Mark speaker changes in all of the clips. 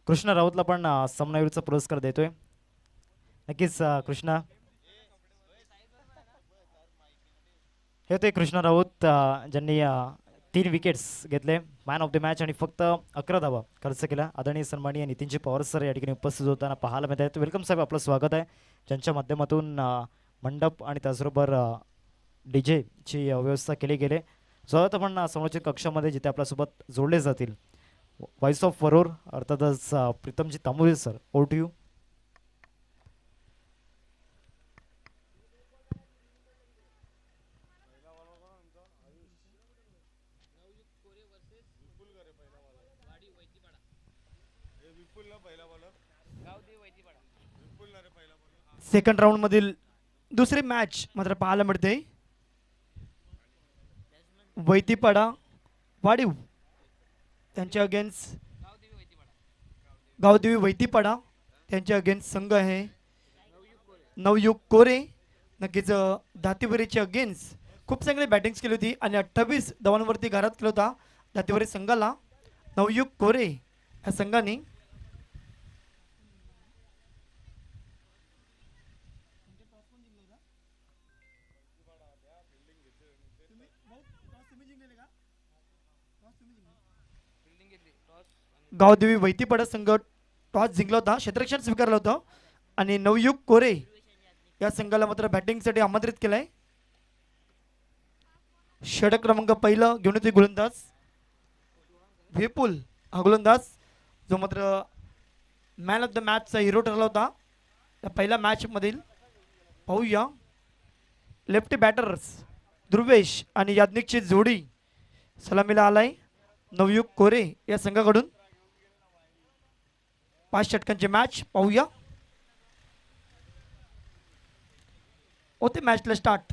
Speaker 1: कृष्णा राऊतला पण समनावीरचा पुरस्कार देतोय. नक्कीच कृष्णा हे होते कृष्णा राऊत ज्यांनी 3 विकेट्स घेतले, मॅन ऑफ द मॅच आणि फक्त 11 धावा खर्च केला. आदरणीय सन्माननीय नितीनजी पवार सर या ठिकाणी उपस्थित होताना पाहायला मिळत आहेत. वेलकम साहेब, आपलं स्वागत आहे. ज्यांच्या माध्यमातून मंडप आणि त्याचबरोबर DJ ची व्यवस्था केली गेली. स्वागत आपण समोरच्या कक्षामध्ये जिथे आपल्यासोबत जोडले जातील व्हॉइस ऑफ वरोर अर्थातच Pritamji Tamboli sir. Over to you.
Speaker 2: Second round मधील दुसरी मॅच मात्र पाहायला मिळते. वैतीपाडा वाडीव त्यांच्या अगेन्स्ट गावदेवी वैतीपाडा त्यांच्या अगेन्स्ट संघ आहे नवयुग कोरे. नक्कीच दातीवरीच्या अगेन्स्ट खूप चांगली बॅटिंग केली होती आणि 28 धावांवरती घरात केला होता दातीवरी संघाला. नवयुग कोरे या संघाने गावदेवी वैतीपाडा संघ टॉस जिंकला होता, क्षेत्ररक्षण स्वीकारलं होतं आणि नवयुग कोरे या संघाला मात्र बॅटिंगसाठी आमंत्रित केलंय. षटक क्रमांक पहिलं घेऊन येते गोलंदाज विपुल. हा गोलंदाज जो मात्र मॅन ऑफ द मॅचचा हिरो ठरला होता या पहिल्या मॅच मधील. पाहूया लेफ्टी बॅटर्स ध्रुवेश आणि याज्ञिकची जोडी सलामीला आलाय नवयुग कोरे या संघाकडून. 5 षटकांची मॅच पाहूया. होते मॅचला स्टार्ट.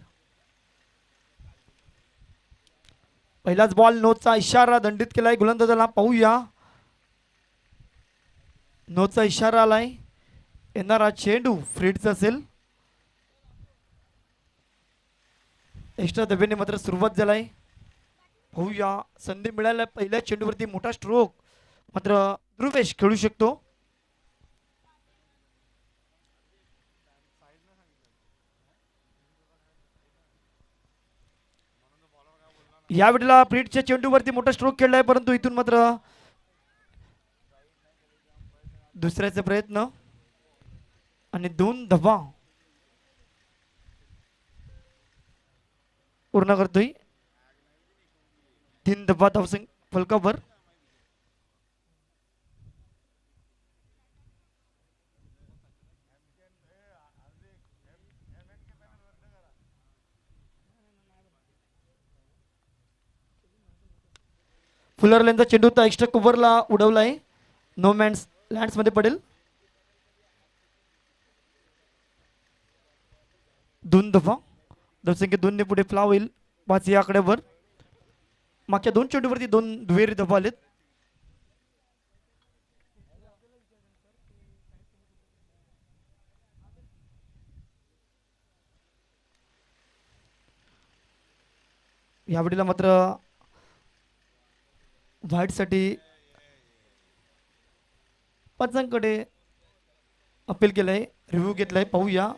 Speaker 2: पहिलाच बॉल नोचा इशारा दंडित केलाय गोलंदाजाला. पाहूया नोचा इशारा आलाय. येणारा चेंडू फ्रीडचा असेल. एक्स्ट्रा दबेने मात्र सुरुवात झालाय. पाहूया संधी मिळाल्या पहिल्या चेंडूवरती मोठा स्ट्रोक मात्र ध्रुवेश खेळू शकतो. यावेळेला फ्रीडच्या चेंडूवरती मोठा स्ट्रोक खेळलाय परंतु इथून मात्र दुसऱ्याचा प्रयत्न आणि 2 धावा पूर्ण करतोय. 3 धावा धावसंख्या फलकावर. फुलरलेनचा चेंडू तर एक्स्ट्रा कव्हरला उडवलाय. नो मॅन्स लँड्स मध्ये पडेल. 2 धावा धावसंख्या 2 ने पुढे फ्लाव होईल 5 या आकड्यावर. मागच्या 2 चेंडूवरती 2 दुहेरी धावा आलेत. यावेळेला मात्र व्हाईटसाठी पंचांकडे अपील केलंय, रिव्ह्यू घेतलाय. पाहूया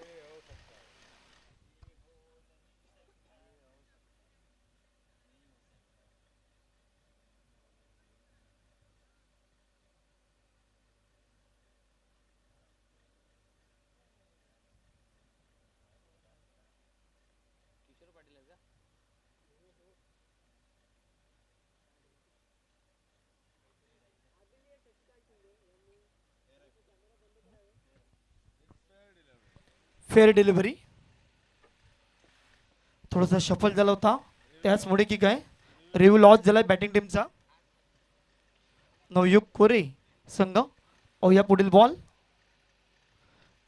Speaker 2: फेअर डिलिव्हरी. थोडासा शफल झाला होता त्याचमुळे की काय रिव्ह्यू लॉस झालाय बॅटिंग टीमचा. नवयुग कोरे संघ. या पुढील बॉल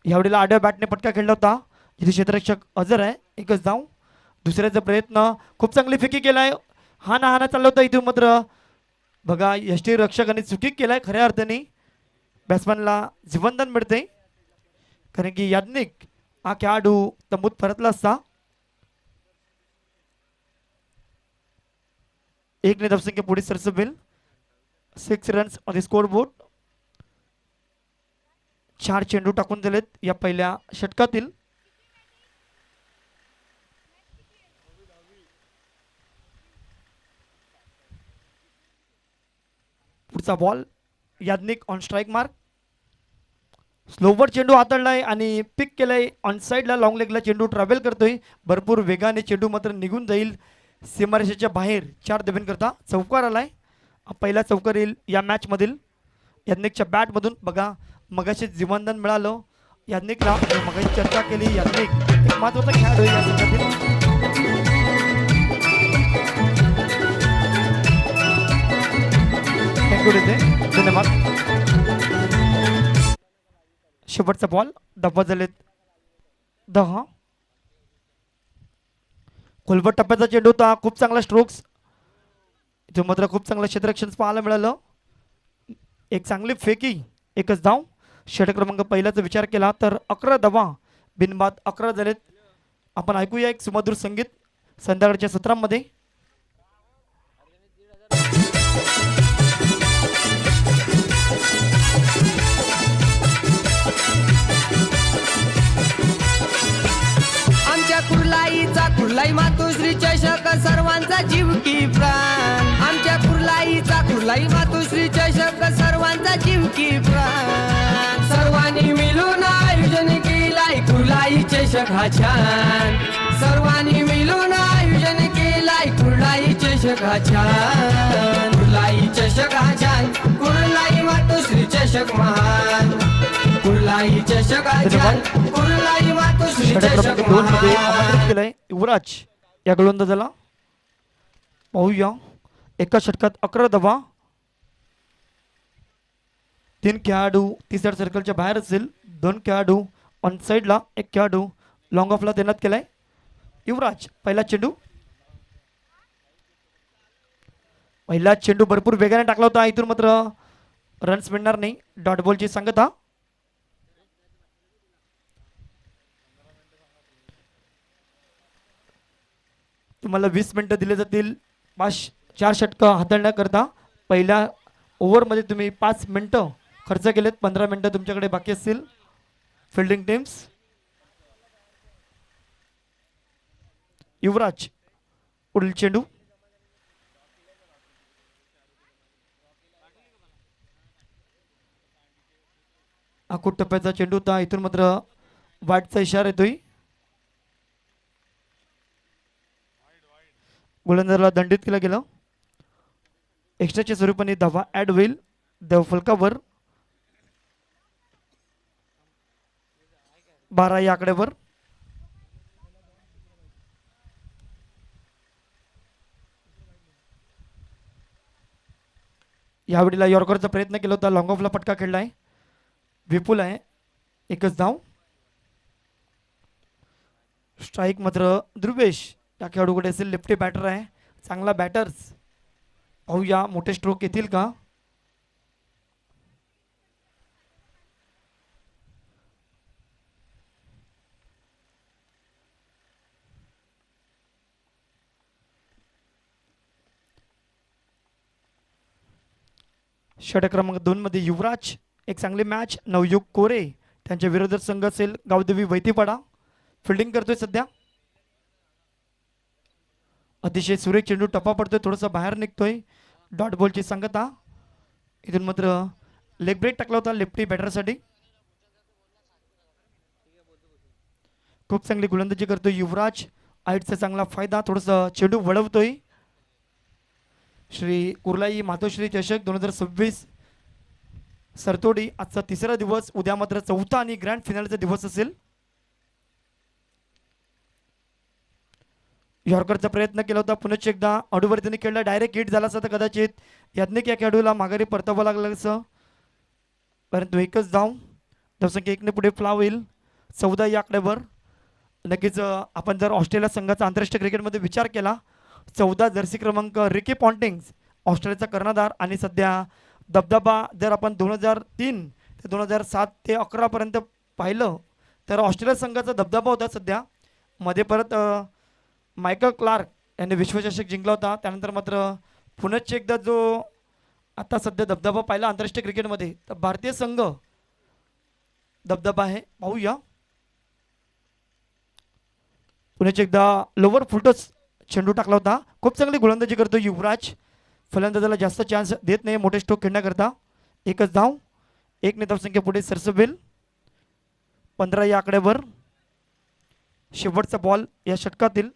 Speaker 2: यावेळेला आडव्या बॅटने पटका खेळला होता जिथे क्षेत्ररक्षक हजर आहे. एकच धाव. दुसऱ्याचा प्रयत्न खूप चांगली फेकी केलाय. हाना चालला होता इथून मात्र बघा यष्टी रक्षकाने चुकी केलाय. खऱ्या अर्थाने बॅट्समॅनला जीवनदान मिळते कारण की याज्ञिक हा खेळाडू तंबूत परतला असता. 1 धावसंख्या पुढे सरसबेल. 6 runs on the score board. 4 चेंडू टाकून दिलेत या पहिल्या षटकातील. पुढचा ball Yagnik on strike mark. Slower चेंडू हाताळलाय आणि पिक केलाय ऑन साईडला. लॉंग लेगला चेंडू ट्रॅव्हल करतोय भरपूर वेगाने. चेंडू मात्र निघून जाईल सीमारेषेच्या बाहेर. 4 धाबीन करता चौकार आलाय. पहिला चौकार येईल या मॅच मधील याज्ञिकच्या बॅट मधून. बघा मगाशी जीवनदान मिळालं याज्ञिकला. मगाशी चर्चा केली. याज्ञिक एक महत्वाचा खेळाडू आहे या संघातील. थँक्यू धन्यवाद. शेवटचा बॉल डब्बा झालेत 10. खोलवर टप्प्याचा चेंडू होता. खूप चांगला स्ट्रोक्स. इथे मात्र खूप चांगलं क्षेत्ररक्षण पाहायला मिळालं. एक चांगली फेकी. एकच धाव. षटक क्रमांक पहिल्याचा विचार केला तर 11 धावा बिनबाद 11 झालेत. आपण ऐकूया एक सुमधुर संगीत संध्याकाळच्या सत्रामध्ये.
Speaker 3: आमच्या कुर्लाई मातोश्री चषक सर्वांचा जीव की प्राण. आमच्या कुर्लाई मातोश्री चषक सर्वांचा जीव की प्राण. सर्वांनी मिळून आयोजन केलाय कुर्लाई चषक हा छान. सर्वांनी मिळून आयोजन केलाय कुर्लाई चषक हा छान. कुर्लाई चषक हा छान. कुर्लाई मातोश्री चषक महान. कुर्लाई चषक हा छान. कुर्लाई मातोश्री
Speaker 2: षटक
Speaker 3: चषक
Speaker 2: क्रमांक 2 मध्ये
Speaker 3: महान.
Speaker 2: आमंत्रित केलंय युवराज या गोलंदाजाला. पाहूया एका षटकात 11 धावा. 3 खेळाडू तिसऱ्या सर्कलच्या बाहेर असेल. 2 खेळाडू ऑन साईडला. 1 खेळाडू लॉंग ऑफला तैनात केलाय. युवराज पहिला चेंडू. पहिला चेंडू भरपूर वेगाने टाकला होता. इथून मात्र रन्स मिळणार नाही. डॉट बॉलची सांगता. तुम्हाला 20 मिनिटं दिले जातील 4 षटकं हाताळण्याकरता. पहिल्या ओव्हरमध्ये तुम्ही 5 मिनिटं खर्च केलेत. 15 मिनिटं तुमच्याकडे बाकी असतील. Fielding teams. युवराज पुढील चेंडू. आखूट टप्प्याचा चेंडू होता. इथून मात्र वाटचा इशारा येतोय. गोलंदाजाला दंडित केलं गेलं. एक्स्ट्राच्या स्वरूपाने धावा ऍड होईल धाव फलकावर. 12 या आकड्यावर. यावेळेला यॉर्करचा प्रयत्न केला होता. लॉंग ऑफला फटका खेळलाय. विपुल आहे. एकच धाव. स्ट्राईक मात्र ध्रुवेश या खेळाडूकडे असेल. लेफ्टी बॅटर आहे. चांगला बॅटर्स. पाहूया मोठे स्ट्रोक येतील का. षटक क्रमांक 2 मध्ये युवराज. एक चांगली मॅच. नवयुग कोरे त्यांच्या विरोधक संघ असेल गावदेवी वैतीपाडा. फिल्डिंग करतोय सध्या. अतिशय सुरेख चेंडू टप्पा पडतोय. थोडासा बाहेर निघतोय. डॉट बॉलची सांगता. इथून मात्र लेग ब्रेक टाकला होता लेफ्टी बॅटरसाठी. खूप चांगली गोलंदाजी करतोय युवराज. हाईटचा चांगला फायदा. थोडासा चेंडू वळवतोय. श्री कुर्लाई मातोश्री चषक 2026 सरतोडी आजचा 3रा दिवस. उद्या मात्र 4था आणि ग्रँड फिनालचा दिवस असेल. यॉर्करचा प्रयत्न केला होता. पुनश्च एकदा अडूवर्तीने खेळला. डायरेक्ट हिट झाला असता तर कदाचित याज्ञिक या खेळाडूला माघारी परतावं लागलं असं. परंतु एकच धाव. धावसंख्या 1ने पुढे फ्लाव होईल 14 या आकड्यावर. नक्कीच आपण जर ऑस्ट्रेलिया संघाचा आंतरराष्ट्रीय क्रिकेटमध्ये विचार केला 14 जर्सी क्रमांक रिकी पॉन्टिंग्स ऑस्ट्रेलियाचा कर्णधार. आणि सध्या दबदबा जर आपण 2003 ते 2007 ते 11 पर्यंत पाहिलं तर ऑस्ट्रेलिया संघाचा दबदबा होता सध्या. मध्ये परत मायकल क्लार्क यांनी विश्वचषक जिंकला होता. त्यानंतर मात्र पुनश्च एकदा जो आता सध्या दबदबा पाहिला आंतरराष्ट्रीय क्रिकेटमध्ये, तर भारतीय संघ दबदबा आहे. पाहूया. पुण्याची एकदा लोवर फुलटच चेंडू टाकला होता. खूप चांगली गोलंदाजी करतो युवराज. फलंदाजाला जास्त चान्स देत नाही मोठे स्ट्रोक खेळण्याकरता. एकच धाव, एक धावसंख्या पुढे सरसबेल. 15 या आकड्यावर. शेवटचा बॉल या षटकातील.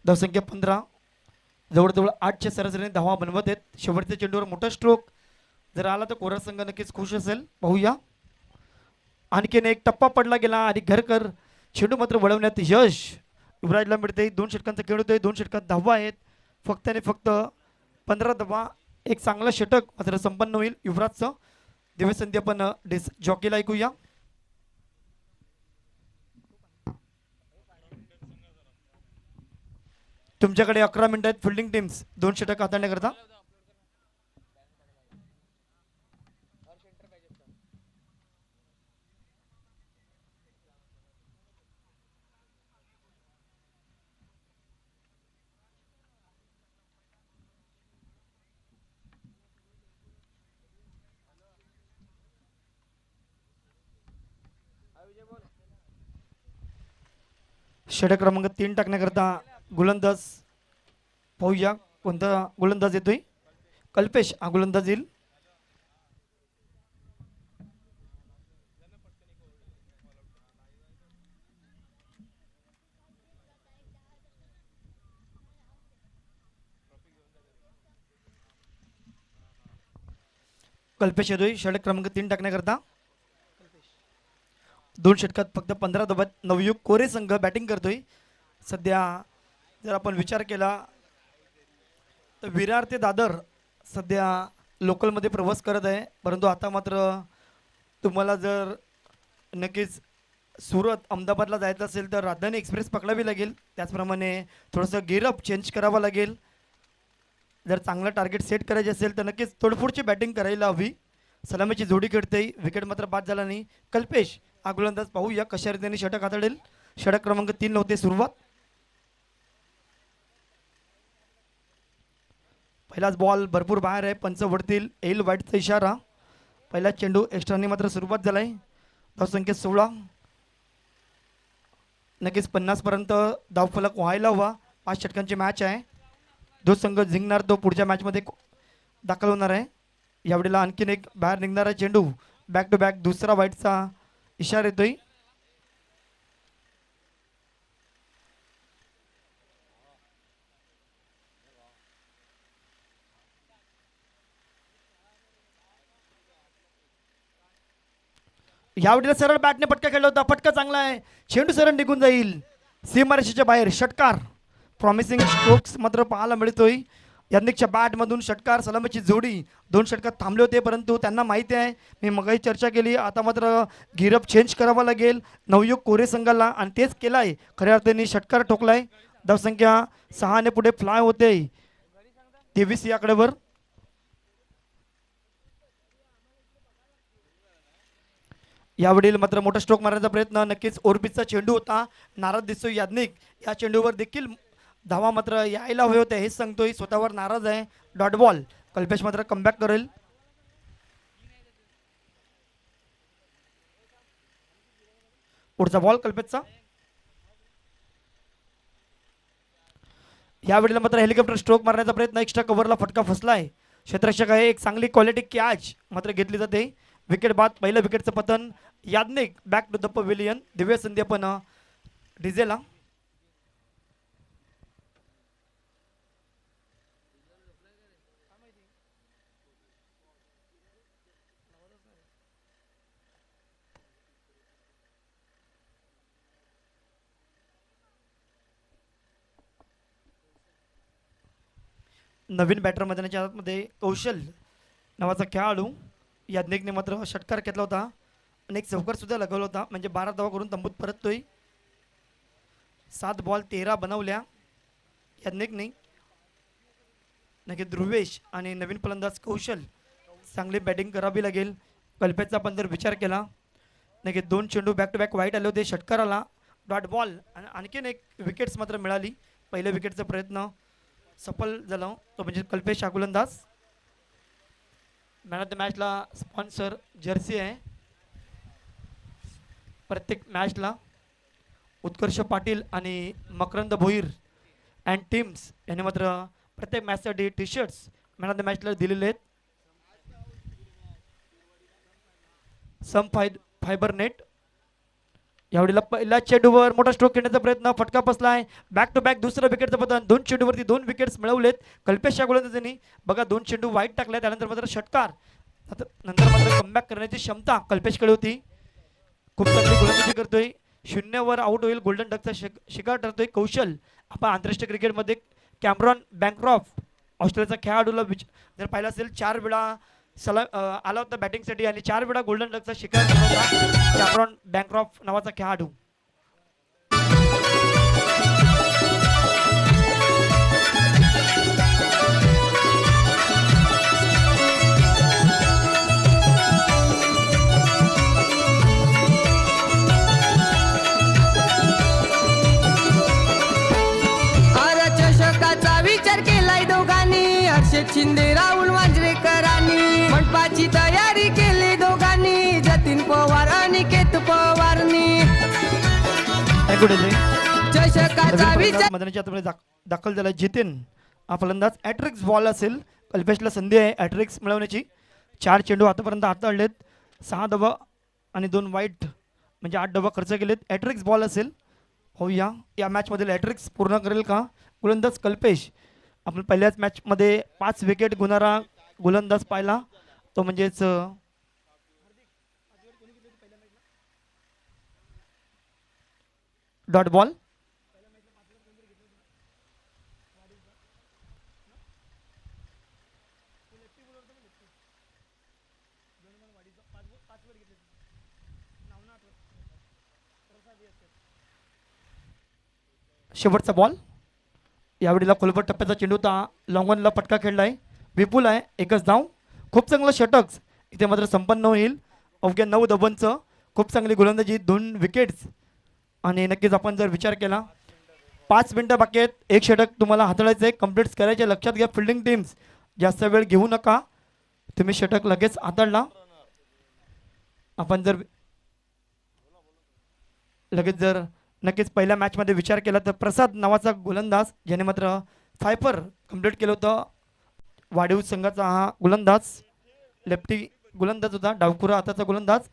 Speaker 2: धावसंख्या 15. जवळजवळ 8च्या सरासरीने धावा बनवत आहेत. शेवटच्या चेंडूवर मोठा स्ट्रोक जर आला तर कोरा संघ नक्कीच खुश असेल. पाहूया. आणखीन एक टप्पा पडला गेला आणि घरकर चेंडू मात्र वळवण्यात यश युवराजला मिळते. 2 षटकांचा खेळ होतोय. 2 षटकात धावा आहेत फक्त आणि फक्त 15 धावा. एक चांगला षटक मात्र संपन्न होईल युवराजचं. दिवस संधी आपण डिस जॉकीला ऐकूया. तुमच्याकडे 11 मिनिटं आहेत फिल्डिंग टीम्स 2 षटक हाताळण्याकरता. षटक क्रमांक 3 टाकण्याकरता गोलंदाज. पाहूया कोणता गोलंदाज येतोय. कल्पेश हा गोलंदाज येईल. कल्पेश येतोय षटक क्रमांक 3 टाकण्याकरता. 2 षटकात फक्त 15 धावात नवयुग कोरे संघ बॅटिंग करतोय सध्या. जर आपण विचार केला तर विरार ते दादर सध्या लोकलमध्ये प्रवास करत आहे. परंतु आता मात्र तुम्हाला जर नक्कीच सुरत अहमदाबादला जायचं असेल तर राजधानी एक्सप्रेस पकडावी लागेल. त्याचप्रमाणे थोडंसं गेअरअप चेंज करावं लागेल. जर चांगलं टार्गेट सेट करायचे असेल तर नक्कीच तोडफोडची बॅटिंग करायला हवी. सलामीची जोडी खेळते. विकेट मात्र बाद झाला नाही. कल्पेश हा गोलंदाज. पाहूया कशा रीतीने षटक हाताळेल. षटक क्रमांक 3 होते सुरुवात. पहिलाच बॉल भरपूर बाहेर आहे. पंच वडतील येईल वाईटचा इशारा. पहिला चेंडू एक्स्ट्राने मात्र सुरुवात झालाय. धावसंख्या 16. नक्कीच 50 पर्यंत धावफलक व्हायला हवा. 5 षटकांची मॅच आहे. जो संघ जिंकणार तो पुढच्या मॅचमध्ये दाखल होणार आहे. यावेळेला आणखीन एक बाहेर निघणारा चेंडू. बॅक टू बॅक दुसरा वाईटचा इशारा येतोय. यावेळेला सरळ बॅटने फटका खेळला होता. फटका चांगला आहे. चेंडू सरळ निघून जाईल सीमारेषेच्या बाहेर. षटकार. प्रॉमिसिंग स्ट्रोक्स मात्र पाहायला मिळतोय. याज्ञिकच्या बॅटमधून षटकार. सलामीची जोडी 2 षटकात थांबले होते परंतु त्यांना माहिती आहे मी मगाही चर्चा केली आता मात्र गिरअप चेंज करावा लागेल नवयुग कोरे संघाला आणि तेच केलं आहे. खऱ्या अर्थाने षटकार ठोकलाय. धावसंख्या 6 ने पुढे फ्लाय होते 23 या आकड्यावर. यावेळी मात्र मोठा स्ट्रोक मारण्याचा प्रयत्न. नक्कीच ओरबीचा चेंडू होता. नाराज दिसतोय याज्ञिक. या चेंडूवर देखील धावा मात्र यायला हवे होते हेच सांगतोय. स्वतःवर नाराज आहे. Dot ball. कल्पेश मात्र कमबॅक करेल. पुढचा बॉल कल्पेशचा. यावेळेला मात्र हेलिकॉप्टर स्ट्रोक मारण्याचा प्रयत्न. एक्स्ट्रा कव्हरला फटका फसलाय. क्षेत्ररक्षक आहे. एक चांगली क्वालिटी कॅच मात्र घेतली जाते. विकेट बाद. पहिलं विकेटचं पतन. याज्ञिक back to the pavilion. Divya संधी पण डिझेला. नवीन बॅटर मैदानाच्या आतमध्ये कौशल नावाचा खेळाडू. याज्ञिकने मात्र षटकार घेतला होता आणि एक चौकार सुद्धा लगवला होता. म्हणजे 12 धावा करून तंबूत परततोय. 7 बॉल 13 बनवल्या याज्ञिकने. नक्की ध्रुवेश आणि नवीन फलंदाज कौशल चांगली बॅटिंग करावी लागेल. कल्पेचा पण जर विचार केला नक्की 2 चेंडू बॅक टू बॅक वाईट आले होते, षटकार आला, डॉट बॉल आणि आणखीन एक विकेट्स मात्र मिळाली. पहिल्या विकेटचा प्रयत्न सफल झाला, तो म्हणजे कल्पेश हा गोलंदाज. मॅन ऑफ द मॅचला स्पॉन्सर जर्सी आहे प्रत्येक मॅचला. उत्कर्ष पाटील आणि मकरंद भोईर अँड टीम्स यांनी मात्र प्रत्येक मॅचसाठी T shirts man of the मॅचला दिलेले आहेत. सम फायबर नेट यावेळेला पहिल्या चेंडूवर मोठा स्ट्रोक खेळण्याचा प्रयत्न, फटका बसलाय. बॅक टू बॅक दुसरं विकेटचं पतन. 2 चेंडूवरती 2 विकेट्स मिळवलेत कल्पेश या गोलंदाजांनी. बघा 2 चेंडू वाईट टाकले, त्यानंतर मात्र षटकार, नंतर मात्र कमबॅक करण्याची क्षमता कल्पेशकडे होती. खूप चांगली गोलंदाजी करतोय. 0 आउट होईल, गोल्डन डकचा शिकार ठरतोय कौशल. आपण आंतरराष्ट्रीय क्रिकेटमध्ये कॅमरॉन बँक्रॉफ्ट ऑस्ट्रेलियाचा खेळाडूला जर पाहिलं असेल 4 वेळा आला होता बॅटिंगसाठी आणि 4 वेळा गोल्डन डकचा शिकार झाला होता कॅमरॉन बँक्रॉफ्ट नावाचा खेळाडू.
Speaker 3: विचार केलाय दोघांनी, हर्षद शिंदे राहुल मांजरेकरांनी. मंडपाची तयारी केली दोघांनी, जतीन पवार अनिकेत पवारनी. चषकाचा विचार
Speaker 2: मैदानाच्या आतमध्ये दाखल झाला जितेन हा फलंदाज. ॲट्रिक्स बॉल असेल, कल्पेशला संधी आहे ॲट्रिक्स मिळवण्याची. 4 चेंडू आतापर्यंत हाताळलेत, 6 धावा आणि 2 वाईट म्हणजे 8 धावा खर्च केलेत. ॲट्रिक्स बॉल असेल. होऊया या मॅचमधील ॲट्रिक्स पूर्ण करेल का गोलंदाज कल्पेश. आपण पहिल्याच मॅचमध्ये 5 विकेट गुणारा गोलंदाज पाहिला, तो म्हणजेच डॉट बॉल. शेवटचा बॉल. यावेळेला खोलपट टप्प्याचा चेंडू होता, लॉंगॉनला फटका खेळलाय, विपुल आहे, एकच धाव. खूप चांगलं षटक इथे मात्र संपन्न होईल. अवघ्या 9 धावांचं खूप चांगली गोलंदाजी, 2 विकेट्स. आणि नक्कीच आपण जर विचार केला 5 मिनटं बाकी आहेत, 1 षटक तुम्हाला हाताळायचं आहे, कम्प्लीट करायचे. लक्षात घ्या फिल्डिंग टीम्स, जास्त वेळ घेऊ नका, तुम्ही षटक लगेच हाताळला. आपण जर लगेच जर नक्कीच पहिल्या मॅचमध्ये विचार केला तर प्रसाद नावाचा गोलंदाज ज्याने मात्र फायफर कंप्लीट केलं होतं, वाढीव संघाचा हा गोलंदाज लेफ्टी गोलंदाज होता, डावखुरा हाताचा गोलंदाज.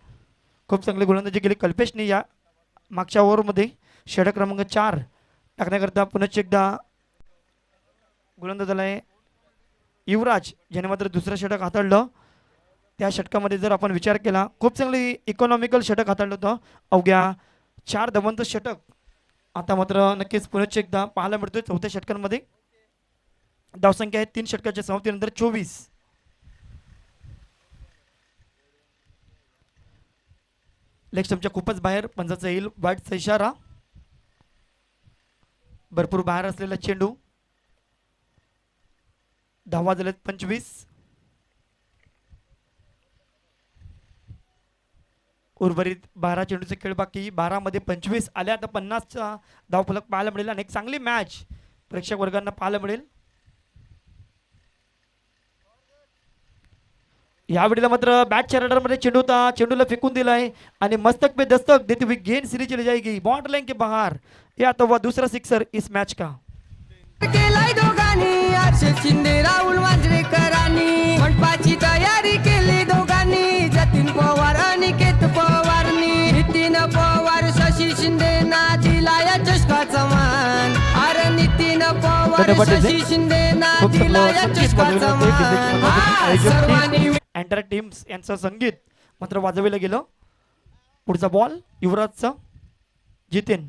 Speaker 2: खूप चांगली गोलंदाजी केली कल्पेशने या मागच्या ओव्हरमध्ये. षटक क्रमांक 4 टाकण्याकरता पुनश्च एकदा गोलंदाजाला आहे युवराज ज्याने मात्र दुसरं षटक हाताळलं. त्या षटकामध्ये जर आपण विचार केला खूप चांगली इकॉनॉमिकल षटक हाताळलं होतं, अवघ्या 4 धावांचं षटक. आता मात्र नक्कीच पुनश्च एकदा पाहायला मिळतोय चौथ्या षटकांमध्ये. धावसंख्या आहे 3 षटकाच्या समाप्तीनंतर 24. लेग स्टंपच्या खूपच बाहेर, पंजाचा येईल वाईटचा इशारा. भरपूर बाहेर असलेला चेंडू. धावा झालेत 25. उर्वरित 12 चेंडूचे खेळ बाकी, 12 मध्ये 25 आल्या. आता 50चा धावफलक पाहायला मिळेल आणि एक चांगली मॅच प्रेक्षक वर्गांना पाहायला मिळेल. यावेळेला मात्र बॅटच्या रडारमध्ये चेंडू होता, चेंडूला फेकून दिलाय आणि मस्तक पे दस्तक देते हुए गेंद सीधी चली जाएगी बॉर्डर लाइन के बाहर. या तो वह दूसरा सिक्सर इस मैच का.
Speaker 3: केलाय दोघांनी, हर्षद शिंदे राहुल मांजरेकरांनी. मंडपाची तयारी केली दोघांनी, जतीन पवार अनिकेत पवारनी. नितीन पवार शशी शिंदे ना दिला या चषकाचा मान. अरे नितीन पवार शशी शिंदे ना दिला या चषकाचा मान. सर्वांनी
Speaker 2: एंटर टीम्स यांचं संगीत मात्र वाजवलं गेलं. पुढचा बॉल युवराजचा. जितेन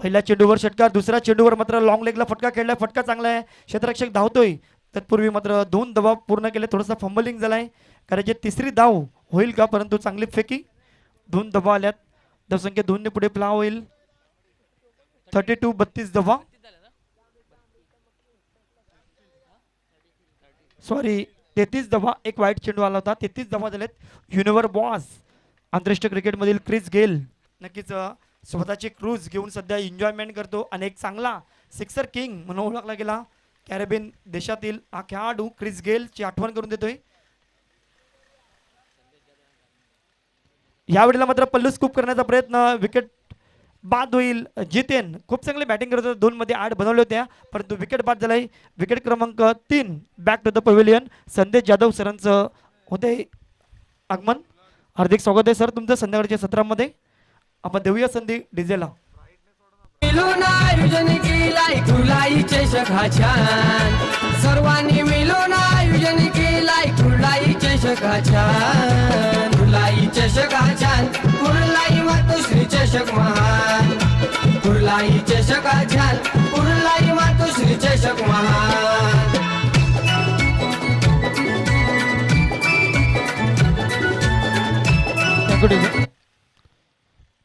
Speaker 2: पहिल्या चेंडूवर षटकार, दुसऱ्या चेंडूवर मात्र लॉंग लेगला फटका खेळलाय, फटका चांगला आहे, क्षेत्ररक्षक धावतोय. तत्पूर्वी मात्र 2 धावा पूर्ण केले, थोडासा फंबलिंग झालाय, कारण तिसरी धाव होईल का, परंतु चांगली फेकी. 2 धावा आल्यात, धावसंख्या 2 ने पुढे प्लाव होईल. 32 32 धावा. सॉरी 33 धावा, एक वाईट चेंडू आला होता. 33 धावा झालेत. युनिव्हर बॉस आंतरराष्ट्रीय क्रिकेटमधील क्रिस गेल नक्कीच स्वतःची क्रूज घेऊन सध्या एन्जॉयमेंट करतो आणि एक चांगला सिक्सर किंग म्हणून ओळखला गेला कॅरेबियन देशातील हा खेळाडू क्रिस गेलची आठवण करून देतोय. यावेळेला मात्र पल्लू स्कूप करण्याचा प्रयत्न, विकेट बाद होईल. जितेन खूप चांगले बॅटिंग करत होते, 2 मध्ये 8 बनवल्या होत्या परंतु विकेट बाद झालाय. विकेट क्रमांक 3 बॅक टू द पवेलियन. संदेश जाधव सरांचं होते आगमन. हार्दिक स्वागत आहे सर तुमचं संध्याकाळच्या सत्रामध्ये. आपण देऊया संधी डीजेला.
Speaker 3: मिळून आयोजन केलाय खुलाई चषक हा छान, सर्वांनी मिळून आयोजन केलाय खुलाई चषक हा छान, खुलाई चषक हा छान, कुर्लाई मातोश्री चषक महान, कुर्लाई चषक हा छान, कुर्लाई मातोश्री चषक महान.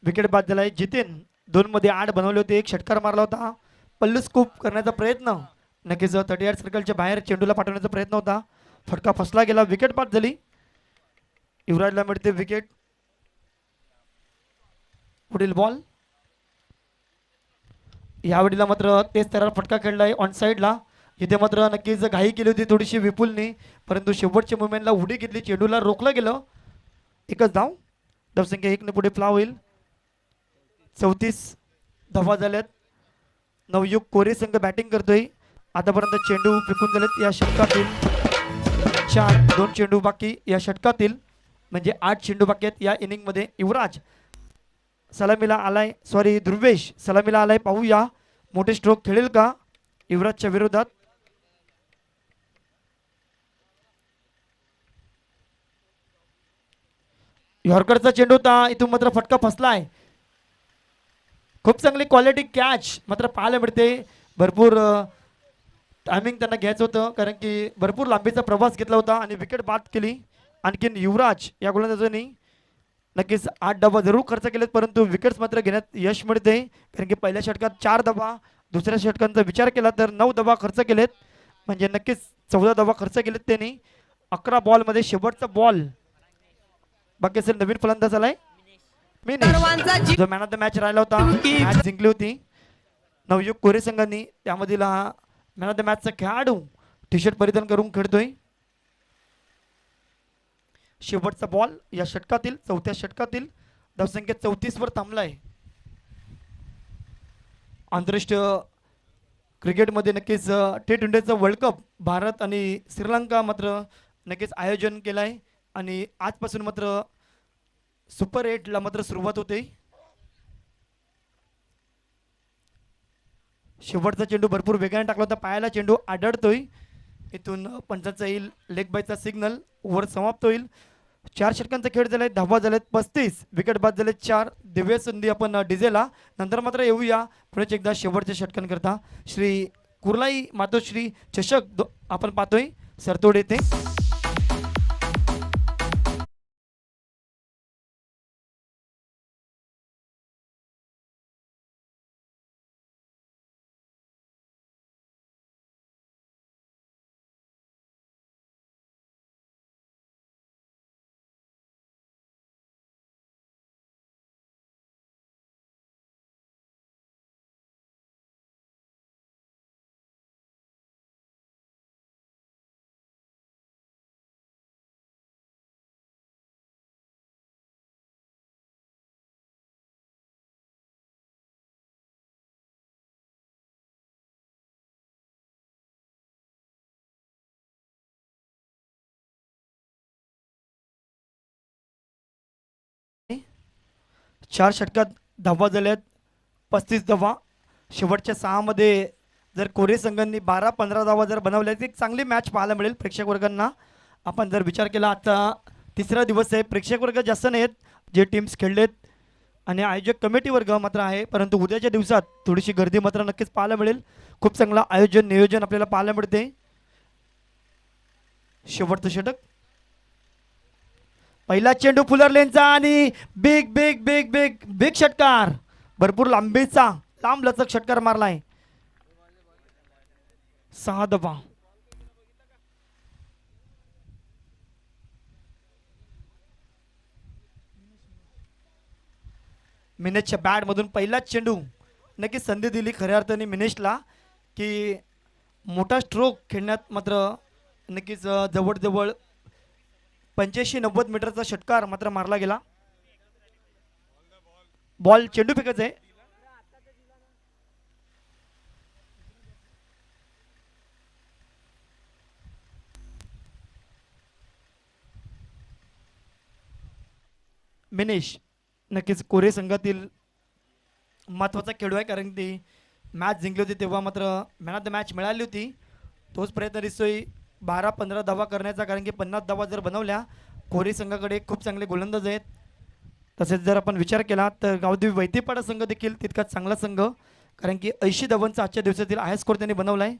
Speaker 2: विकेट बाद झालाय. जितेन 2 मध्ये 8 बनवले होते, एक षटकार मारला होता. पल्लू स्कूप करण्याचा प्रयत्न, नक्कीच 38 सर्कलच्या बाहेर चेंडूला पाठवण्याचा प्रयत्न होता, फटका फसला गेला. विकेट बाद झाली. युवराजला मिळते विकेट. पुढील बॉल. यावेळेला मात्र तेच त्याला फटका खेळलाय ऑन साईडला. इथे मात्र नक्कीच घाई केली होती थोडीशी विपुलने, परंतु शेवटच्या मुवमेंटला उडी घेतली, चेंडूला रोखलं गेलं. एकच धाव, धावसंख्या 1 ने पुढे फ्ला होईल. 34 धावा झाल्यात. नवयुग कोरे संघ बॅटिंग करतोय. आतापर्यंत चेंडू फेकून झालेत या षटकातील 4, 2 चेंडू बाकी या षटकातील, म्हणजे 8 चेंडू बाकी आहेत या इनिंग मध्ये. युवराज सलामीला आलाय, सॉरी ध्रुवेश सलामीला आलाय. पाहूया मोठे स्ट्रोक खेळेल का युवराजच्या विरोधात. यॉर्करचा चेंडू होता, इथून मात्र फटका फसलाय. खूप चांगली क्वालिटी कॅच मात्र पाहायला मिळते. भरपूर टायमिंग त्यांना घ्यायचं होतं कारण की भरपूर लांबीचा प्रवास घेतला होता आणि विकेट बाद केली. आणखीन युवराज या गोलंदाजांनी नक्कीच 8 धावा जरूर खर्च केलेत, परंतु विकेट्स मात्र घेण्यात यश मिळते कारण की पहिल्या षटकात 4 धावा, दुसऱ्या षटकांचा विचार केला तर 9 धावा खर्च केलेत, म्हणजे नक्कीच 14 धावा खर्च केलेत त्यांनी. 11 बॉलमध्ये शेवटचा बॉल बाकी असेल. नवीन फलंदाज आलाय मिनेश, जो मॅन ऑफ द मॅच राहिला होता, मॅच जिंकली होती नवयुग कोरे संघांनी. त्यामधील हा मॅन ऑफ द मॅचचा खेळाडू टी शर्ट परिधान करून खेळतोय. शेवटचा बॉल या षटकातील, 4थ्या षटकातील. धावसंख्या 34 वर थांबलाय. आंतरराष्ट्रीय क्रिकेटमध्ये नक्कीच T20चा वर्ल्ड कप भारत आणि श्रीलंका मात्र नक्कीच आयोजन केलाय आणि आजपासून मात्र सुपर 8ला मात्र सुरुवात होते. शेवटचा चेंडू भरपूर वेगाने टाकला होता, पायाला चेंडू आढळतोय. इथून पंचांचा येईल लेग बायचा सिग्नल, ओव्हर समाप्त होईल. 4 षटकांचा खेळ झालाय, धावा झालेत 35, विकेट बाद झाले 4. दिव्य संधी आपण डीजेला. नंतर मात्र येऊया पुढे एकदा शेवटच्या षटकांकरता. श्री कुर्लाई मातोश्री चषक आपण पाहतोय सरतोड येथे. चार षटकात धावा झाल्यात 35 धावा. शेवटच्या 6 मध्ये जर कोरे संघांनी 12-15 धावा जर बनवल्या तर एक चांगली मॅच पाहायला मिळेल प्रेक्षक वर्गांना. आपण जर विचार केला आता तिसरा दिवस आहे, प्रेक्षक वर्ग जास्त नाहीत जे टीम्स खेळलेत आणि आयोजक कमिटी वर्ग मात्र आहे, परंतु उद्याच्या दिवसात थोडीशी गर्दी मात्र नक्कीच पाहायला मिळेल. खूप चांगला आयोजन नियोजन आपल्याला पाहायला मिळते. शेवटचं षटक, पहिला चेंडू फुलर लेनचा आणि big big big big big षटकार, भरपूर लांबीचा लांब लचक षटकार मारलाय. 6 धावा. मिनेशच्या बॅटमधून पहिलाच चेंडू, नक्कीच संधी दिली खऱ्या अर्थाने मिनेशला की मोठा स्ट्रोक खेळण्यात. मात्र नक्कीच जवळजवळ 85-90 मीटरचा षटकार मात्र मारला गेला. बॉल चेंडू फेकायचा आहे. मिनेश नक्कीच कोरे संघातील महत्त्वाचा खेळू आहे, कारण ती मॅच जिंकली होती तेव्हा मात्र मॅन ऑफ द मॅच मिळाली होती. तोच प्रयत्न दिसतोय 12-15 धावा करण्याचा, कारण की 50 धावा जर बनवल्या, कोरे संघाकडे खूप चांगले गोलंदाज आहेत. तसेच जर आपण विचार केला तर गावदेवी वैतीपाडा संघ देखील तितकाच चांगला संघ, कारण की 80 धावांचा आजच्या दिवसातील हाय स्कोर त्यांनी बनवला आहे.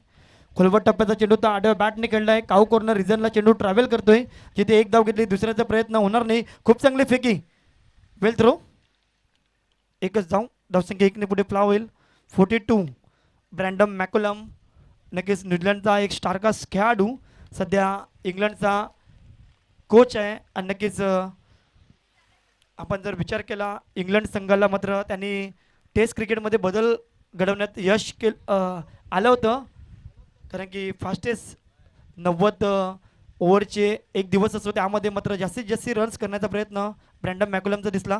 Speaker 2: खोलवट टप्प्याचा चेंडू तर आडव्या बॅटने खेळला आहे. काऊ कॉर्नर रिझनला चेंडू ट्रॅव्हल करतोय, जिथे एक धाव घेतली दुसऱ्याचा प्रयत्न होणार नाही. खूप चांगली फेकी, वेल थ्रो, एकच धाव, धावसंख्या 1ने पुढे फ्लाव होईल. 42 ब्रँडम मॅकुलम, नक्कीच न्यूझीलंडचा एक स्टारकास्ट खेळाडू, सध्या इंग्लंडचा कोच आहे. आणि नक्कीच आपण जर विचार केला इंग्लंड संघाला मात्र त्यांनी टेस्ट क्रिकेटमध्ये बदल घडवण्यात यश आलं होतं, कारण की फास्टेस्ट 90 ओव्हरचे एक दिवस असतो, त्यामध्ये मात्र जास्तीत जास्त रन्स करण्याचा प्रयत्न ब्रँडम मॅकुलमचा दिसला.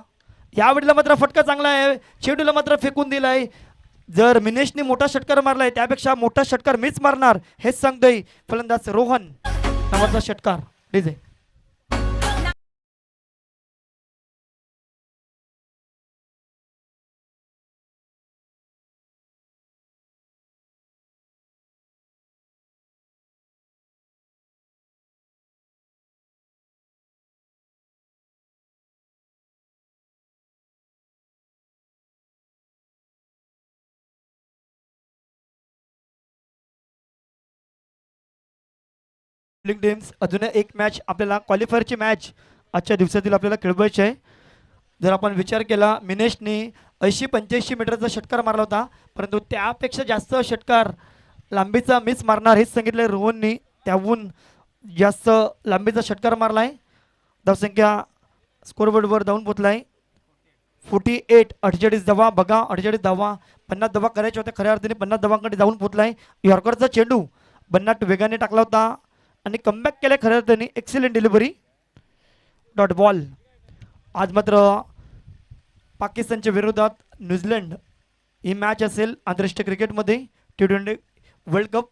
Speaker 2: यावेळेला मात्र फटका चांगला आहे, चेंडूला मात्र फेकून दिलाय. जर मिनेशने मोठा षटकार मारलाय त्यापेक्षा मोठा षटकार मीच मारणार हेच सांगतोय फलंदाज रोहन नावाचा षटकार. डीजे टीम्स अजून एक मॅच आपल्याला क्वालिफायरची मॅच आजच्या दिवसातील आपल्याला खेळवायची आहे. जर आपण विचार केला मिनेशने 80-85 मीटरचा षटकार मारला होता, परंतु त्यापेक्षा जास्त षटकार लांबीचा मिस मारणार हेच सांगितलं रोहननी. त्याहून जास्त लांबीचा षटकार मारलाय. धावसंख्या स्कोरबोर्डवर जाऊन पोचलाय 48. 48 धावा बघा, 48 धावा, 50 धावा करायच्या होत्या, खऱ्या अर्थाने 50 धावांकडे जाऊन पोचलाय. यॉर्करचा चेंडू बन्नाट वेगाने टाकला होता आणि कमबॅक केलं खऱ्या अर्थाने. Excellent delivery, dot ball. आज मात्र पाकिस्तानच्या विरोधात न्यूझीलंड ही मॅच असेल आंतरराष्ट्रीय क्रिकेटमध्ये T20 वर्ल्ड कप.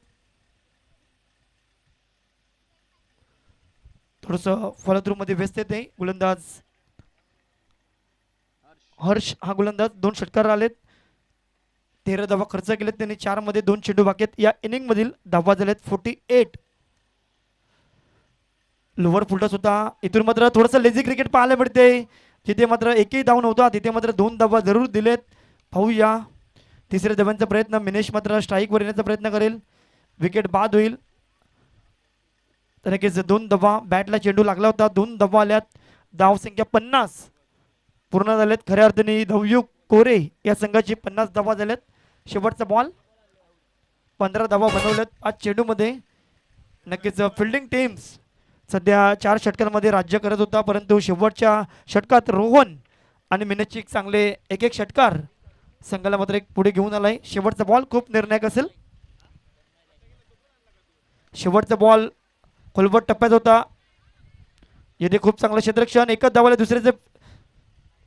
Speaker 2: थोडंसं फॉलोथ्रूमध्ये व्यस्त येते गोलंदाज हर्ष. हा गोलंदाज 2 षटकार आलेत, 13 धावा खर्च केलेत त्यांनी, 4 मध्ये 2 चेंडू बाकी आहेत. या इनिंग मधील धावा झाल्यात 48. लोअर फुलटस होता. इथून मात्र थोडंसं लेझी क्रिकेट पाहायला मिळते, जिथे मात्र एकही धाव नव्हता तिथे मात्र 2 धावा जरूर दिलेत. पाहूया तिसऱ्या धावांचा प्रयत्न. मिनेश मात्र स्ट्राईकवर येण्याचा प्रयत्न करेल, विकेट बाद होईल. तर नक्कीच 2 धावा, बॅटला चेंडू लागला होता, 2 धावा आल्यात. धाव संख्या 50 पूर्ण झालेत. खऱ्या अर्थाने धावयुग कोरे या संघाची 50 धावा झाल्यात. शेवटचा बॉल, 15 धावा बनवल्यात आज चेंडूमध्ये. नक्कीच फिल्डिंग टीम्स सध्या 4 षटकांमध्ये राज्य करत होता, परंतु शेवटच्या षटकात रोहन आणि मिनेशची चांगले एक षटकार संघाला मात्र एक पुढे घेऊन आलाय. शेवटचा बॉल खूप निर्णायक असेल. शेवटचा बॉल खोलवट टप्प्यात होता, येथे खूप चांगलं क्षेत्ररक्षण. एकच धावाला दुसऱ्याचे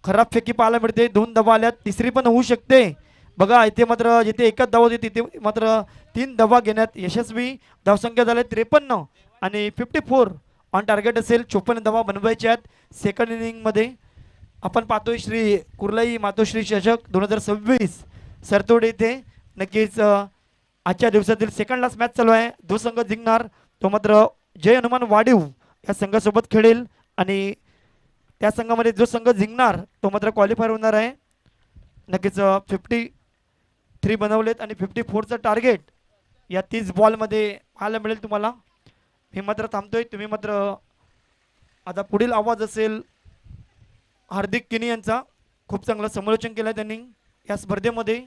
Speaker 2: खराब फेकी पाहायला मिळते. 2 धावा आल्यात, तिसरी पण होऊ शकते. बघा इथे मात्र जिथे एकच धाव होती तिथे मात्र 3 धावा घेण्यात यशस्वी. धावसंख्या झाले 53 आणि 54 ऑन टार्गेट असेल. 54 धावा बनवायच्या आहेत सेकंड इनिंगमध्ये. आपण पाहतोय श्री कुर्लाई मातोश्री चषक 2026 सरतोड येथे. नक्कीच आजच्या दिवसातील सेकंड लास्ट मॅच चालू आहे. जो संघ जिंकणार तो मात्र जय हनुमान वाडीव या संघासोबत खेळेल, आणि त्या संघामध्ये जो संघ जिंकणार तो मात्र क्वालिफायर होणार आहे. नक्कीच 53 बनवलेत आणि 54चं टार्गेट या 30 बॉलमध्ये पाहायला मिळेल तुम्हाला. मी मात्र थांबतोय, तुम्ही मात्र आता पुढील आवाज असेल हार्दिक किनी यांचा. खूप चांगलं समालोचन केलं त्यांनी या स्पर्धेमध्ये.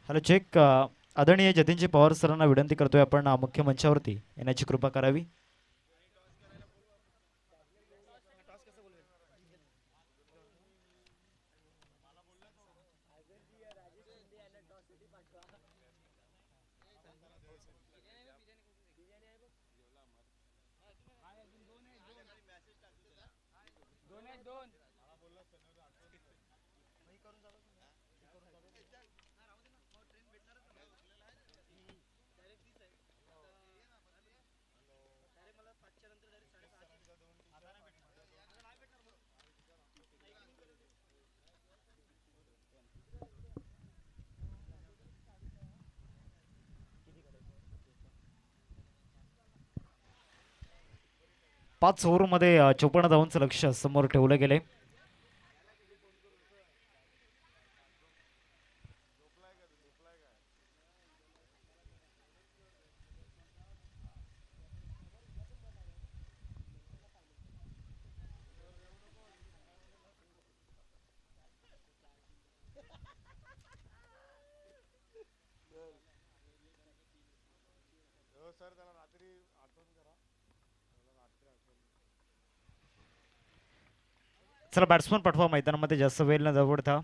Speaker 1: Hello check. आदरणीय जतीनजी पवार सरांना विनंती करतोय आपण मुख्य मंचावरती येण्याची कृपा करावी. पाच ओव्हरमध्ये 54 धावांचं लक्ष समोर ठेवलं गेले. चला बॅट्समन पाठवा मैदानामध्ये जास्त वेळ न दवडता.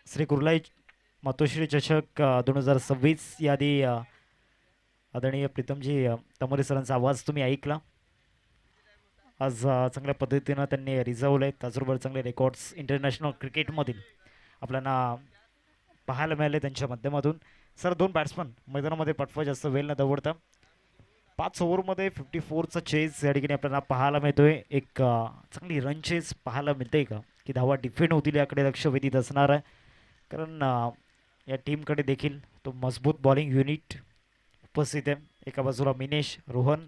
Speaker 1: श्री कुर्लाई मातोश्री चषक 2026 यादी आदरणीय प्रीतमजी तमोरे सरांचा आवाज तुम्ही ऐकला. आज चांगल्या पद्धतीनं त्यांनी रिझवलं आहे. त्याचबरोबर चांगले रेकॉर्ड्स इंटरनॅशनल क्रिकेटमधील आपल्याला पाहायला मिळाले त्यांच्या माध्यमातून. सर 2 बॅट्समन मैदानामध्ये पाठवा जास्त वेळ न दवडता. 5 ओव्हरमध्ये 54चा चेस या ठिकाणी आपल्याला पाहायला मिळतोय. एक चांगली रन चेस पाहायला मिळते का की धावा डिफेंड होतील याकडे लक्ष वेधीत असणार आहे. कारण या टीमकडे देखील तो मजबूत बॉलिंग युनिट उपस्थित आहे. एका बाजूला मिनेश, रोहन,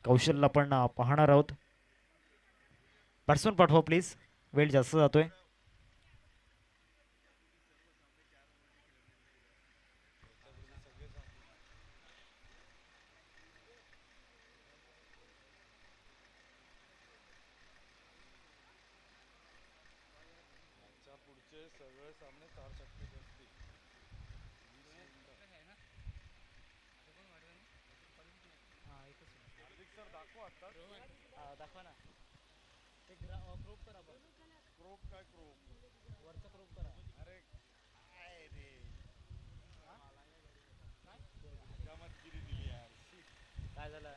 Speaker 1: कौशलला पण पाहणार आहोत. बॅट्समन पाठवा प्लीज, वेळ जास्त जातोय. काय झालं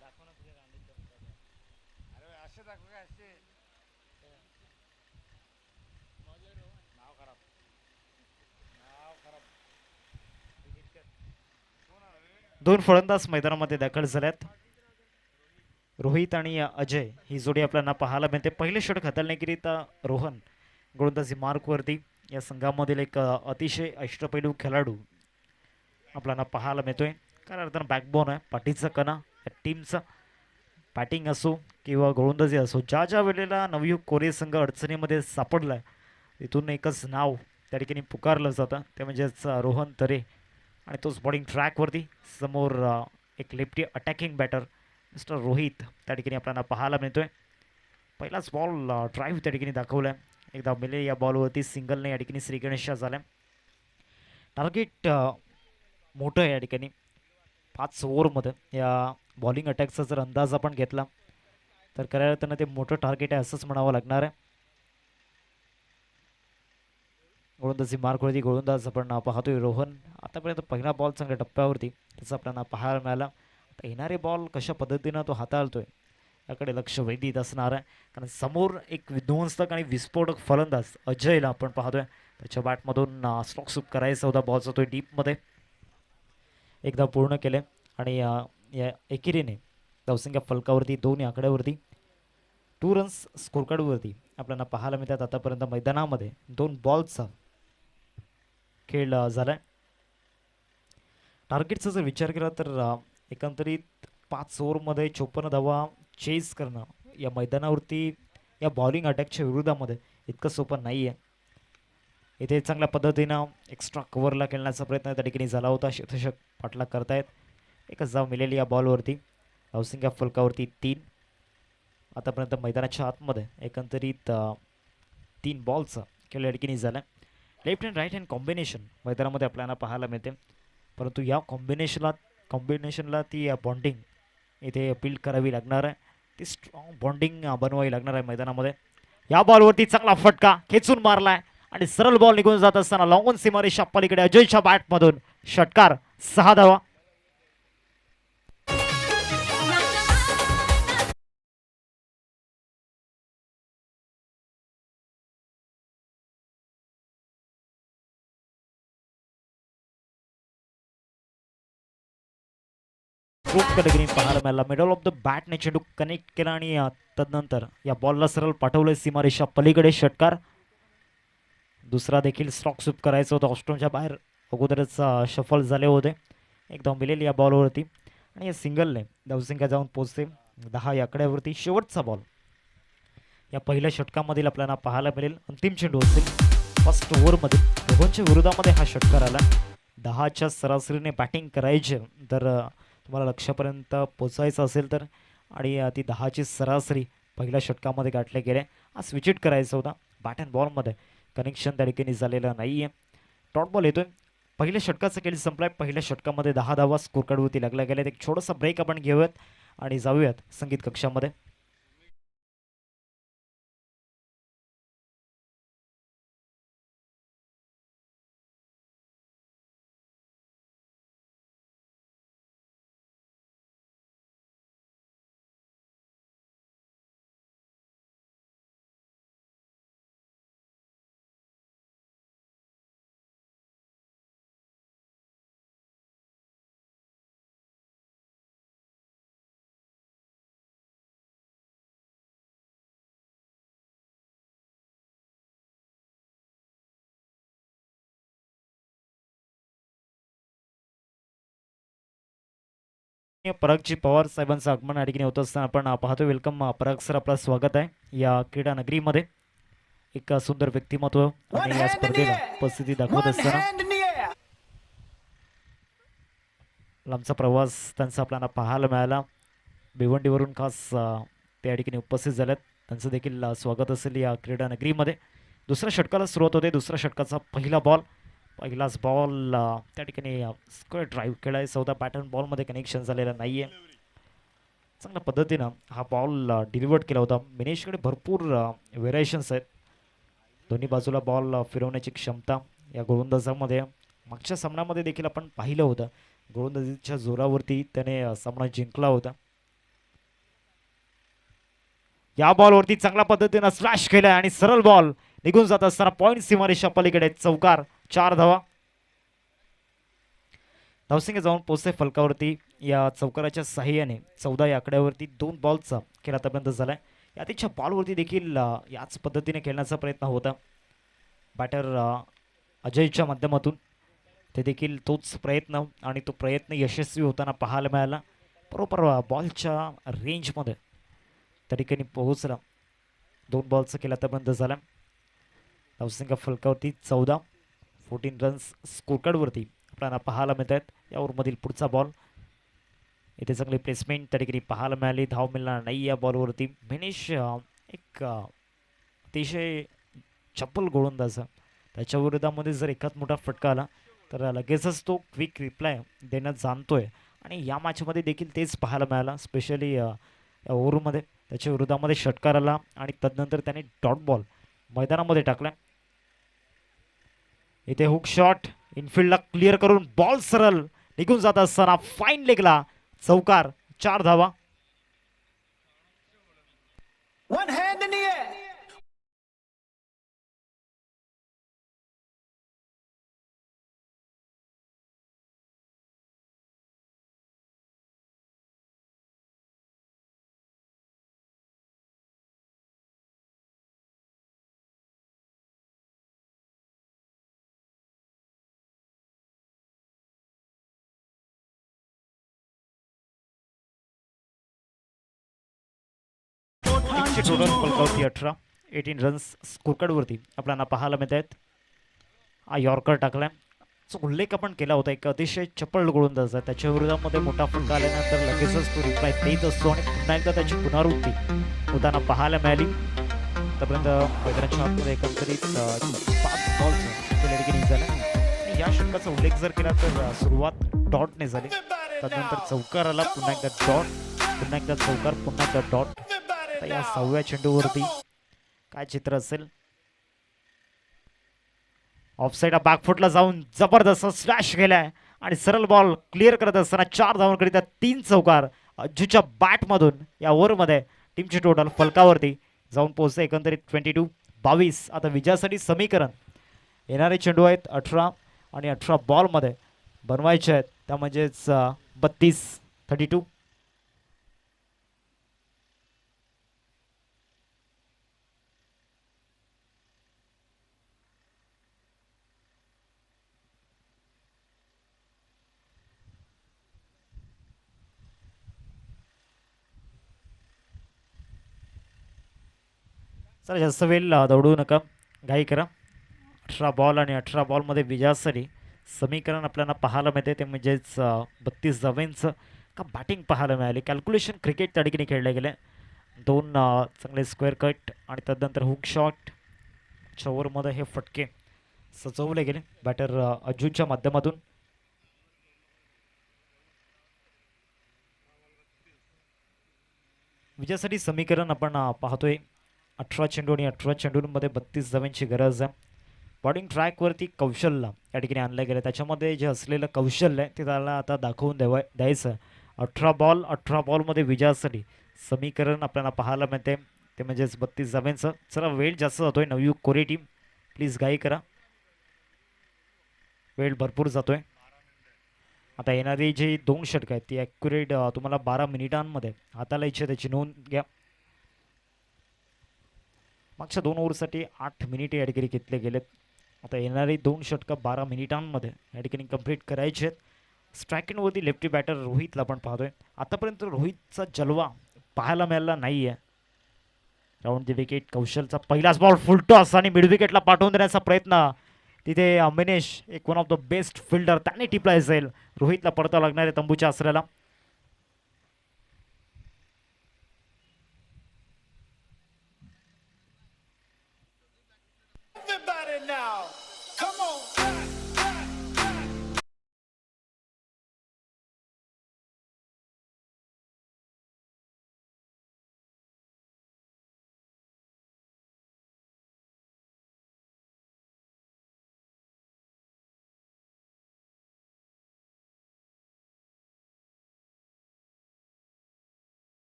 Speaker 1: दाखवा ना तुझ्या गांडीत. अरे असे दाखव काय असे नाव खराब दोन फलंदाज मैदानामध्ये दाखल झाल्यात. रोहित आणि अजय ही जोडी आपल्याला पाहायला मिळते. पहिले षटक हाताळण्याकरिता रोहन गोलंदाजी मार्कवरती. या संघामधील एक अतिशय अष्टपैलू खेळाडू आपल्याला पाहायला मिळतोय. कारण अर्थानं बॅकबोन आहे, पाठीचा कणा या टीमचा. बॅटिंग असो किंवा गोलंदाजी असो, ज्या ज्या वेळेला नवयुग कोरिया संघ अडचणीमध्ये सापडला तिथून एकच नाव त्या ठिकाणी पुकारलं जातं, ते म्हणजेच रोहन तरे. आणि तोच बॉलिंग ट्रॅकवरती समोर एक lefty attacking batter mister Rohit त्या ठिकाणी आपल्याला पाहायला मिळतोय. पहिलाच बॉल ड्राईव्ह त्या ठिकाणी दाखवला आहे. एकदा मिले या बॉलवरती सिंगलने या ठिकाणी श्रीगणेशा झाल्या. टार्गेट मोठं आहे या ठिकाणी 5 ओव्हरमध्ये. या बॉलिंग अटॅकचा जर अंदाज आपण घेतला तर खऱ्या अर्थानं ते मोठं टार्गेट आहे असंच म्हणावं लागणार आहे. गोलंदाजी मार्कवरती गोलंदाज आपण पाहतोय रोहन. आतापर्यंत पहिला बॉल चांगल्या टप्प्यावरती त्याचा आपल्याला पाहायला मिळाला. आता येणारे बॉल कशा पद्धतीनं तो हाताळतोय याकडे लक्ष वेधीत असणार आहे. कारण समोर एक विध्वंसक आणि विस्फोटक फलंदाज अजयला आपण पाहतोय. त्याच्या बॅटमधून स्ट्रोक सूप करायचा होता. बॉल जातोय डीपमध्ये. एकदा पूर्ण केले आणि या एकेरीने धावसंख्या फलकावरती 2 आकड्यावरती 2 रन्स स्कोर कार्डवरती आपल्याला पाहायला मिळतात. आतापर्यंत मैदानामध्ये 2 बॉल्सचा खेळ झालाय. टार्गेटचा जर विचार केला तर एकंदरीत 5 ओव्हरमध्ये 54 धावा चेस करणं या मैदानावरती या बॉलिंग अटॅकच्या विरोधामध्ये इतकं सोपं नाही आहे. इथे चांगल्या पद्धतीनं एक्स्ट्रा कव्हरला खेळण्याचा प्रयत्न त्या ठिकाणी झाला होता. शतशक पाठलाग करतायत. एकच धाव मिळाली या बॉलवरती. धावसंख्या फलकावरती 3. आतापर्यंत मैदानाच्या आतमध्ये एकंदरीत 3 बॉलचा खेळ या ठिकाणी झाला. Left and right hand combination मैदानामध्ये आपल्याला पाहायला मिळते, परंतु या कॉम्बिनेशनला ती बॉन्डिंग इथे बिल्ड करावी लागणार आहे, ती स्ट्रॉंग बॉन्डिंग बनवावी लागणार आहे मैदानामध्ये. या बॉलवरती चांगला फटका खेचून मारलाय आणि सरळ बॉल निघून जात असताना लॉंगून सीमारेषा पलीकडे अजयच्या बॅटमधून षटकार, 6 धावा. कॅटेगरी पाहायला मिळाला. मिडल ऑफ द बॅटने चेंडू कनेक्ट केला आणि तदनंतर या बॉलला सरळ पाठवलंय सीमारेषा पलीकडे, षटकार. दुसरा देखील स्ट्रोक स्वीप करायचं होतं, ऑस्ट्रोनच्या बाहेर अगोदरच शफल झाले होते. एकदम मिळेल या बॉलवरती आणि या सिंगलने धावसंख्या जाऊन पोहोचते 10 या आकड्यावरती. शेवटचा बॉल या पहिल्या षटकामधील आपल्याला पाहायला मिळेल. अंतिम चेंडू असेल फर्स्ट ओव्हरमध्ये. दोघांच्या विरोधामध्ये हा षटकार आला. 10च्या सरासरीने बॅटिंग करायचे तर तुम्हाला लक्ष्यापर्यंत पोचायचं असेल तर, आणि ती 10ची सरासरी पहिल्या षटकामध्ये गाठल्या गेल्या. हा स्विच इट करायचा होता. बॅट अँड बॉलमध्ये कनेक्शन त्या ठिकाणी झालेलं नाही आहे. डॉट बॉल येतोय. पहिल्या षटकाचा खेळ संपलाय. पहिल्या षटकामध्ये 10 धावा स्कोर कार्डवरती लागल्या गेल्यात. एक छोटासा ब्रेक आपण घेऊयात आणि जाऊयात संगीत कक्षामध्ये. परागजी पवार साहेबांचं आगमन या ठिकाणी होत असताना आपण पाहतो. वेलकम पराग सर, आपलं स्वागत आहे या क्रीडा नगरीमध्ये. एक सुंदर व्यक्तिमत्व आणि या स्पर्धेला उपस्थिती दाखवत असताना लांबचा प्रवास त्यांचा आपल्याला पाहायला मिळाला. भिवंडीवरून खास त्या ठिकाणी उपस्थित झाल्यात. त्यांचं देखील स्वागत असेल या क्रीडा नगरीमध्ये. दुसऱ्या षटकाला सुरुवात होते. दुसऱ्या षटकाचा पहिलाच बॉल त्या ठिकाणी स्क्वेअर ड्राईव्ह केलाय. 14 पॅटर्न बॉलमध्ये कनेक्शन झालेलं नाही आहे. चांगल्या पद्धतीनं हा बॉल डिलिव्हर्ड केला होता. मिनेशकडे भरपूर व्हेरिएशन्स आहेत. दोन्ही बाजूला बॉल फिरवण्याची क्षमता या गोलंदाजामध्ये मागच्या सामन्यामध्ये देखील आपण पाहिलं होतं. गोलंदाजीच्या जोरावरती त्याने सामना जिंकला होता. या बॉलवरती चांगल्या पद्धतीनं स्लॅश केलाय आणि सरळ बॉल निघून जात असताना पॉइंट सीमारेषा पलीकडे, चौकार, 4 धावा. धावसंख्या जाऊन पोहोचते फलकावरती. या चौकाराच्या साहाय्याने 14 या आकड्यावरती 2 बॉलचा खेळ आतापर्यंत झालाय. याच्या बॉलवरती देखील याच पद्धतीने खेळण्याचा प्रयत्न होता बॅटर अजयच्या माध्यमातून. ते देखील तोच प्रयत्न आणि तो प्रयत्न यशस्वी होताना पाहायला मिळाला. बरोबर बॉलच्या रेंजमध्ये त्या ठिकाणी पोहोचला. 2 बॉलचा खेळ आतापर्यंत झाला. धावसंख्या फलकावरती 14 रन्स स्कोर कार्डवरती आपल्याला पाहायला मिळत आहेत. या ओव्हरमधील पुढचा बॉल, इथे चांगली प्लेसमेंट त्या ठिकाणी पाहायला मिळाली. धाव मिळणार नाही या बॉलवरती. मिनेश एक अतिशय चप्पल गोलंदाज, त्याच्या विरोधामध्ये जर एकाच मोठा फटका आला तर लगेचच तो क्विक रिप्लाय देण्यात जाणतोय आणि या मॅचमध्ये देखील तेच पाहायला मिळालं. स्पेशली या ओव्हरमध्ये त्याच्या विरोधामध्ये षटकार आला आणि तदनंतर त्याने डॉट बॉल मैदानामध्ये टाकला. इथे हुक शॉट इनफिल्डला क्लिअर करून बॉल सरळ निघून जात असताना फाईन लेगला, चौकार, 4 धावा. टोटल फलकावरती 18 रन्स स्कोर कार्डवरती आपल्याला पाहायला मिळत आहेत. हा यॉर्कर टाकलाय. जो उल्लेख आपण केला होता, एक अतिशय चपळ गोलंदाज आहे, त्याच्या विरोधामध्ये मोठा फटका आल्यानंतर लगेचच तो रिप्लाय देत असतो आणि पुन्हा एकदा त्याची पुनरावृत्ती होताना पाहायला मिळाली. आतापर्यंत मैदानाच्या आतमध्ये एकंदरीत 5 बॉल्स केल्या ठिकाणी झाला आणि या षटकाचा उल्लेख जर केला तर सुरुवात डॉटने झाली, त्यानंतर चौकार आला, पुन्हा एकदा डॉट, पुन्हा एकदा चौकार, पुन्हा एकदा डॉट. आता या 6व्या चेंडूवरती काय चित्र असेल. ऑफसाईड बॅकफुटला जाऊन जबरदस्त स्लॅश केलाय आणि सरळ बॉल क्लिअर करत असताना 4 धावांकरिता 3 चौकार अज्जूच्या बॅटमधून या ओव्हरमध्ये टीमची टोटल फलकावरती जाऊन पोहोचते एकंदरीत 22-22. आता विजयासाठी समीकरण येणारे चेंडू आहेत 18 आणि 18 बॉलमध्ये बनवायचे आहेत, त्या म्हणजेच 32-32. चला जास्त वेळ दौडू नका, घाई करा. 18 बॉल आणि 18 बॉलमध्ये विजयासाठी समीकरण आपल्याला पाहायला मिळते, ते म्हणजेच 32 धावांचं का बॅटिंग पाहायला मिळाली. कॅल्क्युलेशन क्रिकेट त्या ठिकाणी खेळले गेले. 2 चांगले स्क्वेअर कट आणि त्यानंतर हुक शॉट ओव्हरमध्ये हे फटके सजवले गेले बॅटर अज्जूच्या माध्यमातून. विजयासाठी समीकरण आपण पाहतोय 18 चेंडू आणि 18 चेंडूंमध्ये 32 धावांची गरज आहे. बॉलिंग ट्रॅकवरती कौशल्य या ठिकाणी आणलं गेलं, त्याच्यामध्ये जे असलेलं कौशल्य आहे ते त्याला आता दाखवून द्यायचं. 18 बॉलमध्ये विजयासाठी समीकरण आपल्याला पाहायला मिळते, ते म्हणजेच 32 धावांचं. चला वेळ जास्त जातोय, नवयुग कोरे टीम प्लीज घाई करा, वेळ भरपूर जातोय. आता येणारी जी 2 षटकं आहेत ती ॲक्युरेट तुम्हाला 12 मिनिटांमध्ये हाताला इच्छा त्याची नोंद घ्या. मागच्या 2 ओव्हरसाठी 8 मिनिटे या ठिकाणी घेतले गेलेत. आता येणारी 2 षटकं 12 मिनिटांमध्ये या ठिकाणी कंप्लीट करायचे आहेत. स्ट्रायकिंगवरती लेफ्टी बॅटर रोहितला आपण पाहतोय. आतापर्यंत रोहितचा जलवा पाहायला मिळाला नाही आहे. राऊंड द विकेट कौशलचा पहिलाच बॉल फुलटॉस आणि मिड विकेटला पाठवून देण्याचा प्रयत्न तिथे अमिनेश, एक one of the best fielder, त्याने टिपला असेल. रोहितला पडता लागणार आहे तंबूच्या आसऱ्याला.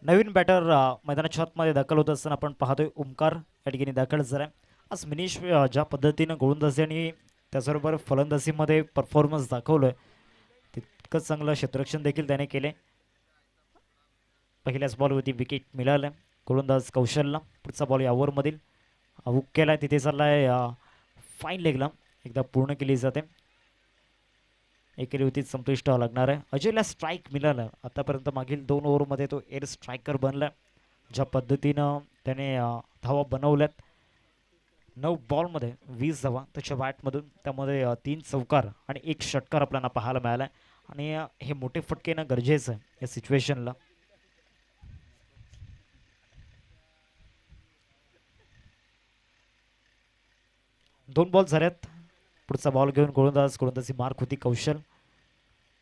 Speaker 1: नवीन बॅटर मैदानाच्या आतमध्ये दाखल होत असताना आपण पाहतोय ओमकार या ठिकाणी दाखल झाला आहे. आज मिनिश ज्या पद्धतीनं गोलंदाजी आणि त्याचबरोबर फलंदाजीमध्ये परफॉर्मन्स दाखवलं तितकंच चांगलं क्षेत्ररक्षण देखील त्याने केले. पहिल्याच बॉलवरती विकेट मिळालं गोलंदाज कौशलला. पुढचा बॉल या ओव्हरमधील हुक केला आहे, तिथे चाललाय फाईन लेगला, एकदा पूर्ण केली जाते. एकेरीवरती संपुष्ट लागणार आहे. अजयला स्ट्राईक मिळालं, आतापर्यंत मागील 2 ओव्हरमध्ये तो एअर स्ट्रायकर बनला. ज्या पद्धतीनं त्याने धावा बनवल्यात 9 बॉलमध्ये 20 धावा त्याच्या बॅटमधून, त्यामध्ये 3 चौकार आणि 1 षटकार आपल्याला पाहायला मिळाला. आणि हे मोठे फटके येणं गरजेचं आहे या सिच्युएशनला. दोन बॉल झाल्यात. पुढचा बॉल घेऊन गोलंदाजी मार्क होती कौशल.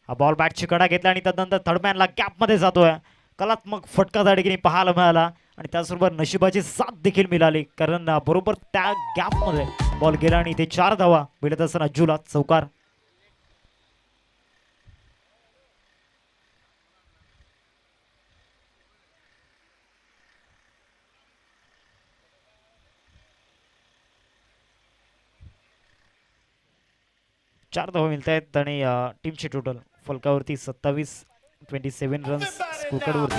Speaker 1: हा बॉल बॅटची कडा घेतला आणि त्यानंतर थर्डमॅनला गॅपमध्ये जातोय. कलात्मक फटका त्या ठिकाणी पाहायला मिळाला आणि त्याचबरोबर नशिबाची साथ देखील मिळाली, कारण बरोबर त्या गॅपमध्ये बॉल गेला आणि इथे 4 धावा मिळत असताना अज्जूला चौकार. चार धावा मिळत आहेत आणि टीमची टोटल फलकावरती 27 रन्स स्कोरकार्डवरती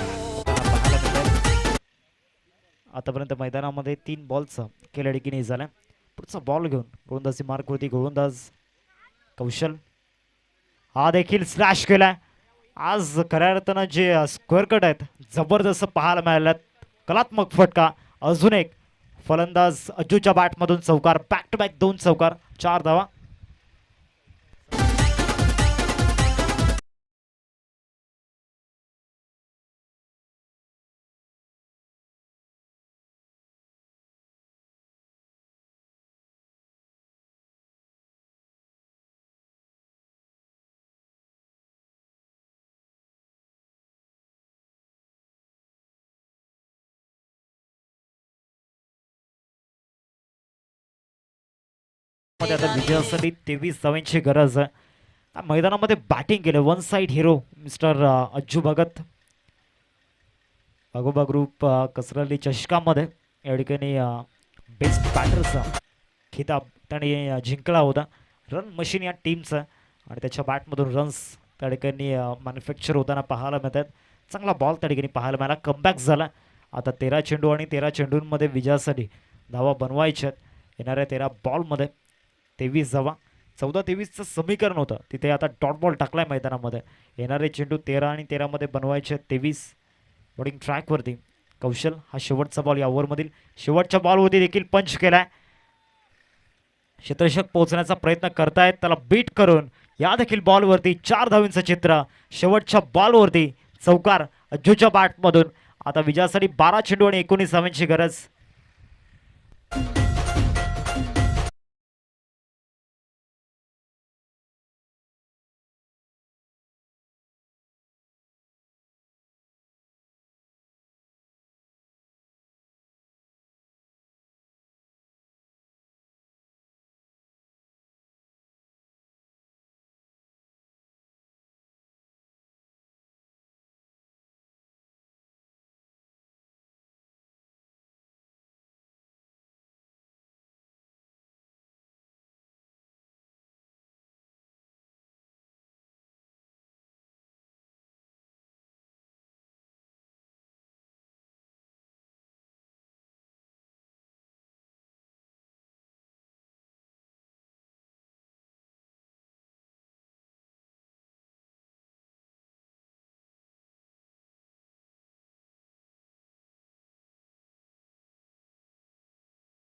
Speaker 1: आतापर्यंत मैदानामध्ये 3 बॉलचा केल्या ठिकाणी झाला. पुढचा बॉल घेऊन गोलंदाजी मार्कवरती गोलंदाज कौशल, हा देखील स्लॅश केलाय. आज खऱ्या अर्थानं जे स्क्वेअर कट आहेत जबरदस्त पाहायला मिळाल्यात. कलात्मक फटका, अजून एक फलंदाज अज्जूच्या बॅटमधून चौकार, बॅक टू बॅक 2 चौकार, 4 धावा. मध्ये आता विजयासाठी 23 धावांची गरज आहे. त्या मैदानामध्ये बॅटिंग केलं one side hero mister Ajju Bhagat. Agoba group कसरली चषकामध्ये या ठिकाणी बेस्ट बॅटरचा खिताब त्याने जिंकला होता. रन मशीन या टीमचा आणि त्याच्या बॅटमधून रन्स त्या ठिकाणी मॅन्युफॅक्चर होताना पाहायला मिळतात. चांगला बॉल त्या ठिकाणी पाहायला मिळाला. कमबॅक झाला. आता 13 चेंडू आणि 13 चेंडूंमध्ये विजयासाठी धावा बनवायच्यात. येणाऱ्या 13 बॉलमध्ये 23 धावा. 14-23चं समीकरण होतं तिथे आता डॉट बॉल टाकलाय मैदानामध्ये. येणारे चेंडू 13 आणि 13मध्ये बनवायचे 23. बॉलिंग ट्रॅकवरती कौशल हा शेवटचा बॉल या ओव्हरमधील शेवटच्या बॉलवरती देखील पंच केलाय. क्षेत्ररक्षक पोहोचण्याचा प्रयत्न करतायत त्याला बीट करून. या देखील बॉलवरती 4 धावींचं चित्र. शेवटच्या बॉलवरती चौकार अज्जूच्या बॅटमधून. आता विजयासाठी 12 चेंडू आणि 19 धावांची गरज.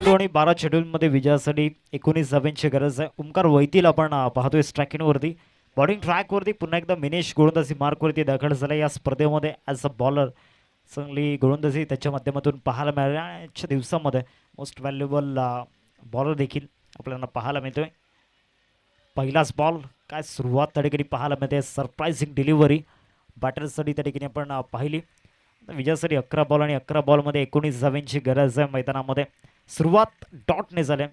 Speaker 1: आणि 12 शेड्यूलमध्ये विजयासाठी 19 धावांची गरज आहे. ओमकार वैतील आपण पाहतोय स्ट्रायकिंगवरती. बॉलिंग ट्रॅकवरती पुन्हा एकदा मिनेश गोलंदाजी मार्कवरती दाखल झाला या स्पर्धेमध्ये ॲज अ बॉलर. चांगली गोलंदाजी त्याच्या माध्यमातून पाहायला मिळाली. आजच्या दिवसामध्ये मोस्ट व्हॅल्युएबल बॉलर देखील आपल्याला पाहायला मिळतोय. पहिलाच बॉल काय सुरुवात त्या ठिकाणी पाहायला मिळते. सरप्रायझिंग डिलिव्हरी बॅटर्ससाठी त्या ठिकाणी आपण पाहिली. विजयासाठी 11 बॉल आणि 11 बॉलमध्ये 19 धावांची गरज आहे मैदानामध्ये. सुरुवात डॉटने झाले.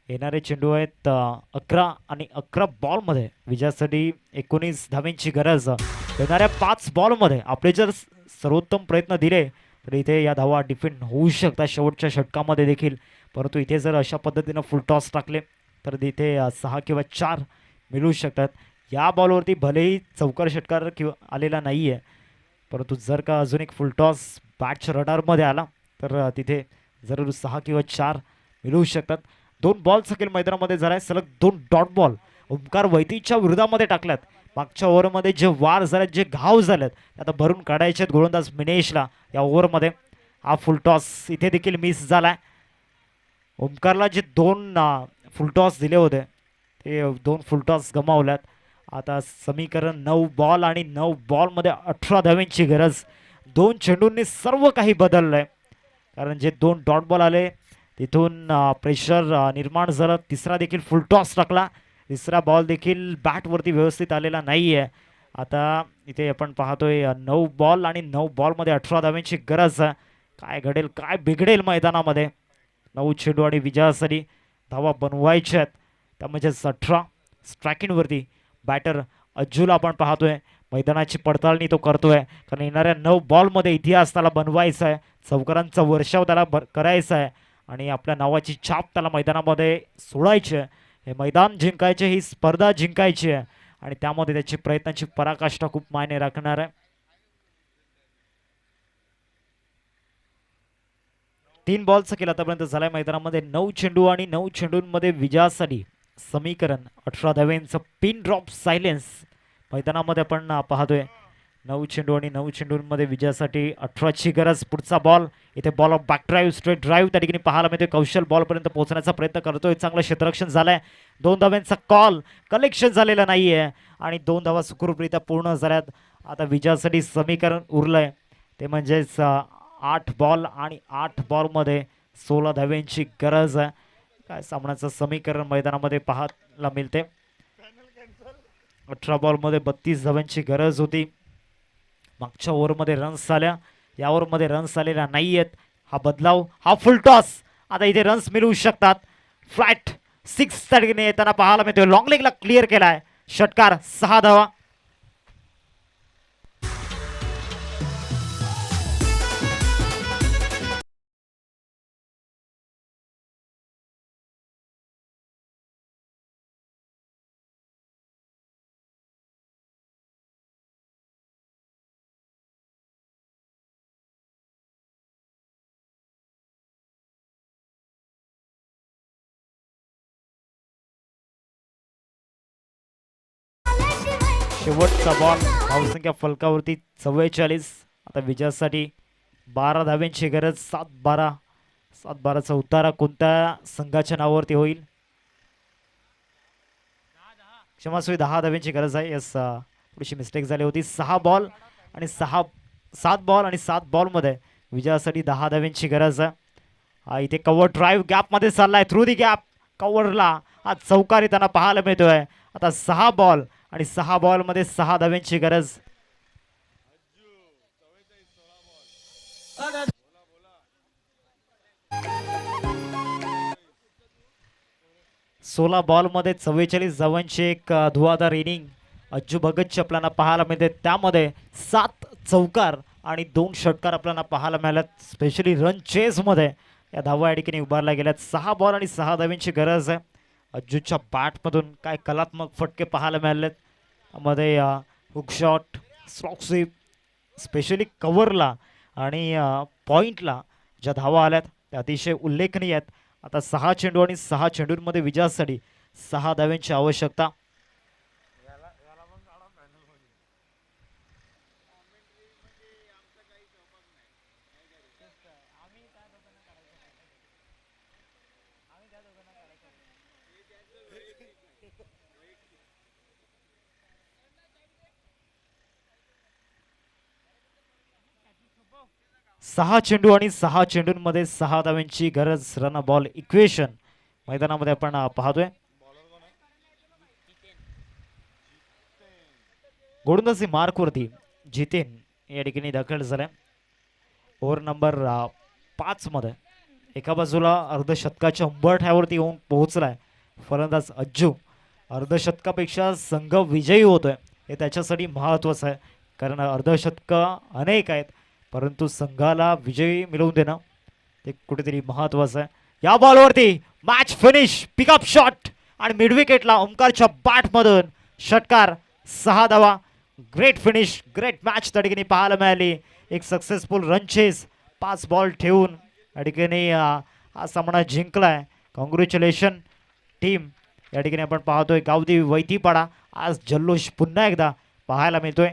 Speaker 1: येणारे चेंडू आहेत 11 आणि 11 बॉलमध्ये विजयासाठी 19 धावांची गरज. येणाऱ्या 5 बॉलमध्ये आपले जर सर्वोत्तम प्रयत्न दिले तर इथे या धावा डिफेंड होऊ शकतात शेवटच्या षटकामध्ये देखील. परंतु इथे जर अशा पद्धतीनं फुल टॉस टाकले तर इथे 6 किंवा 4 मिळू शकतात. या बॉलवरती भलेही चौकार षटकार किंवा आलेला नाही आहे परंतु जर का अजून एक फुल टॉस बॅटच्या रडारमध्ये आला तर तिथे जरूर 6 किंवा 4 मिळू शकतात. 2 बॉल सकेल मैदानामध्ये झालाय. सलग 2 डॉट बॉल ओमकार वैतीच्या विरोधामध्ये टाकल्यात. मागच्या ओव्हरमध्ये जे वार झालेत जे घाव झालेत आता भरून काढायचे आहेत गोलंदाज मिनेशला या ओव्हरमध्ये. हा फुल टॉस इथे देखील मिस झालाय. ओमकारला जे 2 फुल टॉस दिले होते ते 2 फुल टॉस गमावल्यात. आता समीकरण 9 बॉल आणि 9 बॉलमध्ये 18 धावांची गरज. 2 चेंडूंनी सर्व काही बदललंय कारण जे 2 डॉट बॉल आले तिथून प्रेशर निर्माण झालं. तिसरा देखील फुल टॉस टाकला. तिसरा बॉल देखील बॅटवरती व्यवस्थित आलेला नाही आहे. आता इथे आपण पाहतोय 9 बॉल आणि 9 बॉलमध्ये 18 धावांची गरज. काय घडेल काय बिघडेल मैदानामध्ये. 9 चेंडू आणि विजयासाठी धावा बनवायच्या आहेत त्या म्हणजेच 18. स्ट्रायकिंगवरती बॅटर अज्जूला आपण पाहतोय. मैदानाची पडताळणी तो करतोय कारण येणाऱ्या 9 बॉलमध्ये इतिहास त्याला बनवायचा आहे. चौकारांचा वर्षाव त्याला करायचा आहे आणि आपल्या नावाची छाप त्याला मैदानामध्ये सोडायची आहे. हे मैदान जिंकायचे ही स्पर्धा जिंकायची आहे आणि त्यामध्ये त्याची प्रयत्नाची पराकाष्ठा खूप मायने राखणार आहे. 3 बॉलचा केला आतापर्यंत झालाय मैदानामध्ये. 9 चेंडू आणि 9 चेंडूंमध्ये विजयासाठी समीकरण 18 धावांचं पिन ड्रॉप सायलेन्स मैदानामध्ये आपण पाहतोय. 9 चेंडू आणि 9 चेंडूंमध्ये विजयासाठी 18ची गरज. पुढचा बॉल इथे ball of back drive straight drive त्या ठिकाणी पाहायला मिळतोय. कौशल बॉलपर्यंत पोहोचण्याचा प्रयत्न करतोय. चांगलं क्षेत्ररक्षण झालंय. 2 धावांचा कॉल कलेक्शन झालेला नाहीये आणि 2 धावा सुखरूपरित्या पूर्ण झाल्यात. आता विजयासाठी समीकरण उरलंय ते म्हणजेच 8 बॉल आणि 8 बॉलमध्ये 16 धावांची गरज आहे. काय सामन्याचं समीकरण मैदानामध्ये पाहायला मिळते. 18 बॉलमध्ये 32 धावांची गरज होती. मागच्या ओव्हरमध्ये रन्स आल्या. या ओव्हरमध्ये रन्स आलेल्या नाही आहेत. हा बदलाव हा फुल टॉस आता इथे रन्स मिळवू शकतात. फ्लॅट सिक्स त्या ठिकाणी येताना पाहायला मिळतोय. लॉंग लेगला क्लिअर केलाय षटकार. 6 धावा. शेवटचा बॉल. धावसंख्या फलकावरती 44. आता विजयासाठी 12 धाव्यांची गरज. 7-12. 7-12चा उतारा कोणत्या संघाच्या नावावरती होईल? क्षमास्वी 10 धाव्यांची गरज आहे. यस, थोडीशी मिस्टेक झाली होती. 6 बॉल आणि 7 बॉल आणि 7 बॉलमध्ये विजयासाठी 10 धाव्यांची गरज आहे. इथे कव्हर ड्राईव्ह गॅपमध्ये चाललाय. थ्रू दी गॅप कव्हरला हा चौकार येताना पाहायला मिळतोय. आता 6 बॉल आणि 6 बॉलमध्ये 6 धाव्यांची गरज. सोळा बॉलमध्ये 44 धावांची एक धुवाधार इनिंग अज्जू भगतची आपल्याला पाहायला मिळते. त्यामध्ये 7 चौकार आणि 2 षटकार आपल्याला पाहायला मिळाल्यात. स्पेशली रन चेसमध्ये या धावा या ठिकाणी उभारल्या गेल्यात. 6 बॉल आणि 6 धाव्यांची गरज आहे. अज्जूच्या बॅटमधून काय कलात्मक फटके पाहायला मिळालेत. मध्ये hook shot, slog sweep, specially कव्हरला आणि पॉईंटला ज्या धावा आल्यात त्या अतिशय उल्लेखनीय आहेत. आता 6 चेंडू आणि 6 चेंडूंमध्ये विजयासाठी 6 धाव्यांची आवश्यकता. सहा चेंडू आणि 6 चेंडूंमध्ये 6 धाव्यांची गरज. रन बॉल इक्वेशन मैदानामध्ये आपण पाहतोय. गोलंदाजी मार्कवरती जितेन या ठिकाणी दाखल झालाय. ओव्हर नंबर 5 मध्ये एका बाजूला अर्धशतकाच्या उंबरठ्यावरती येऊन पोहोचलाय फलंदाज अज्जू. अर्धशतकापेक्षा संघ विजयी होतोय हे त्याच्यासाठी महत्त्वाचं आहे. कारण अर्धशतक अनेक आहेत परंतु संघाला विजयी मिळवून देणं ते कुठेतरी महत्त्वाचं आहे. या बॉलवरती मॅच फिनिश. पिकअप शॉट आणि मिड विकेटला ओमकारच्या बॅटमधून षटकार. 6 धावा. ग्रेट फिनिश, ग्रेट मॅच त्या ठिकाणी पाहायला मिळाली. एक सक्सेसफुल रन चेस 5 बॉल ठेवून या ठिकाणी हा सामना जिंकलाय. Congratulation team. या ठिकाणी आपण पाहतोय गावदेवी वैतीपाडा. आज जल्लोष पुन्हा एकदा पाहायला मिळतोय.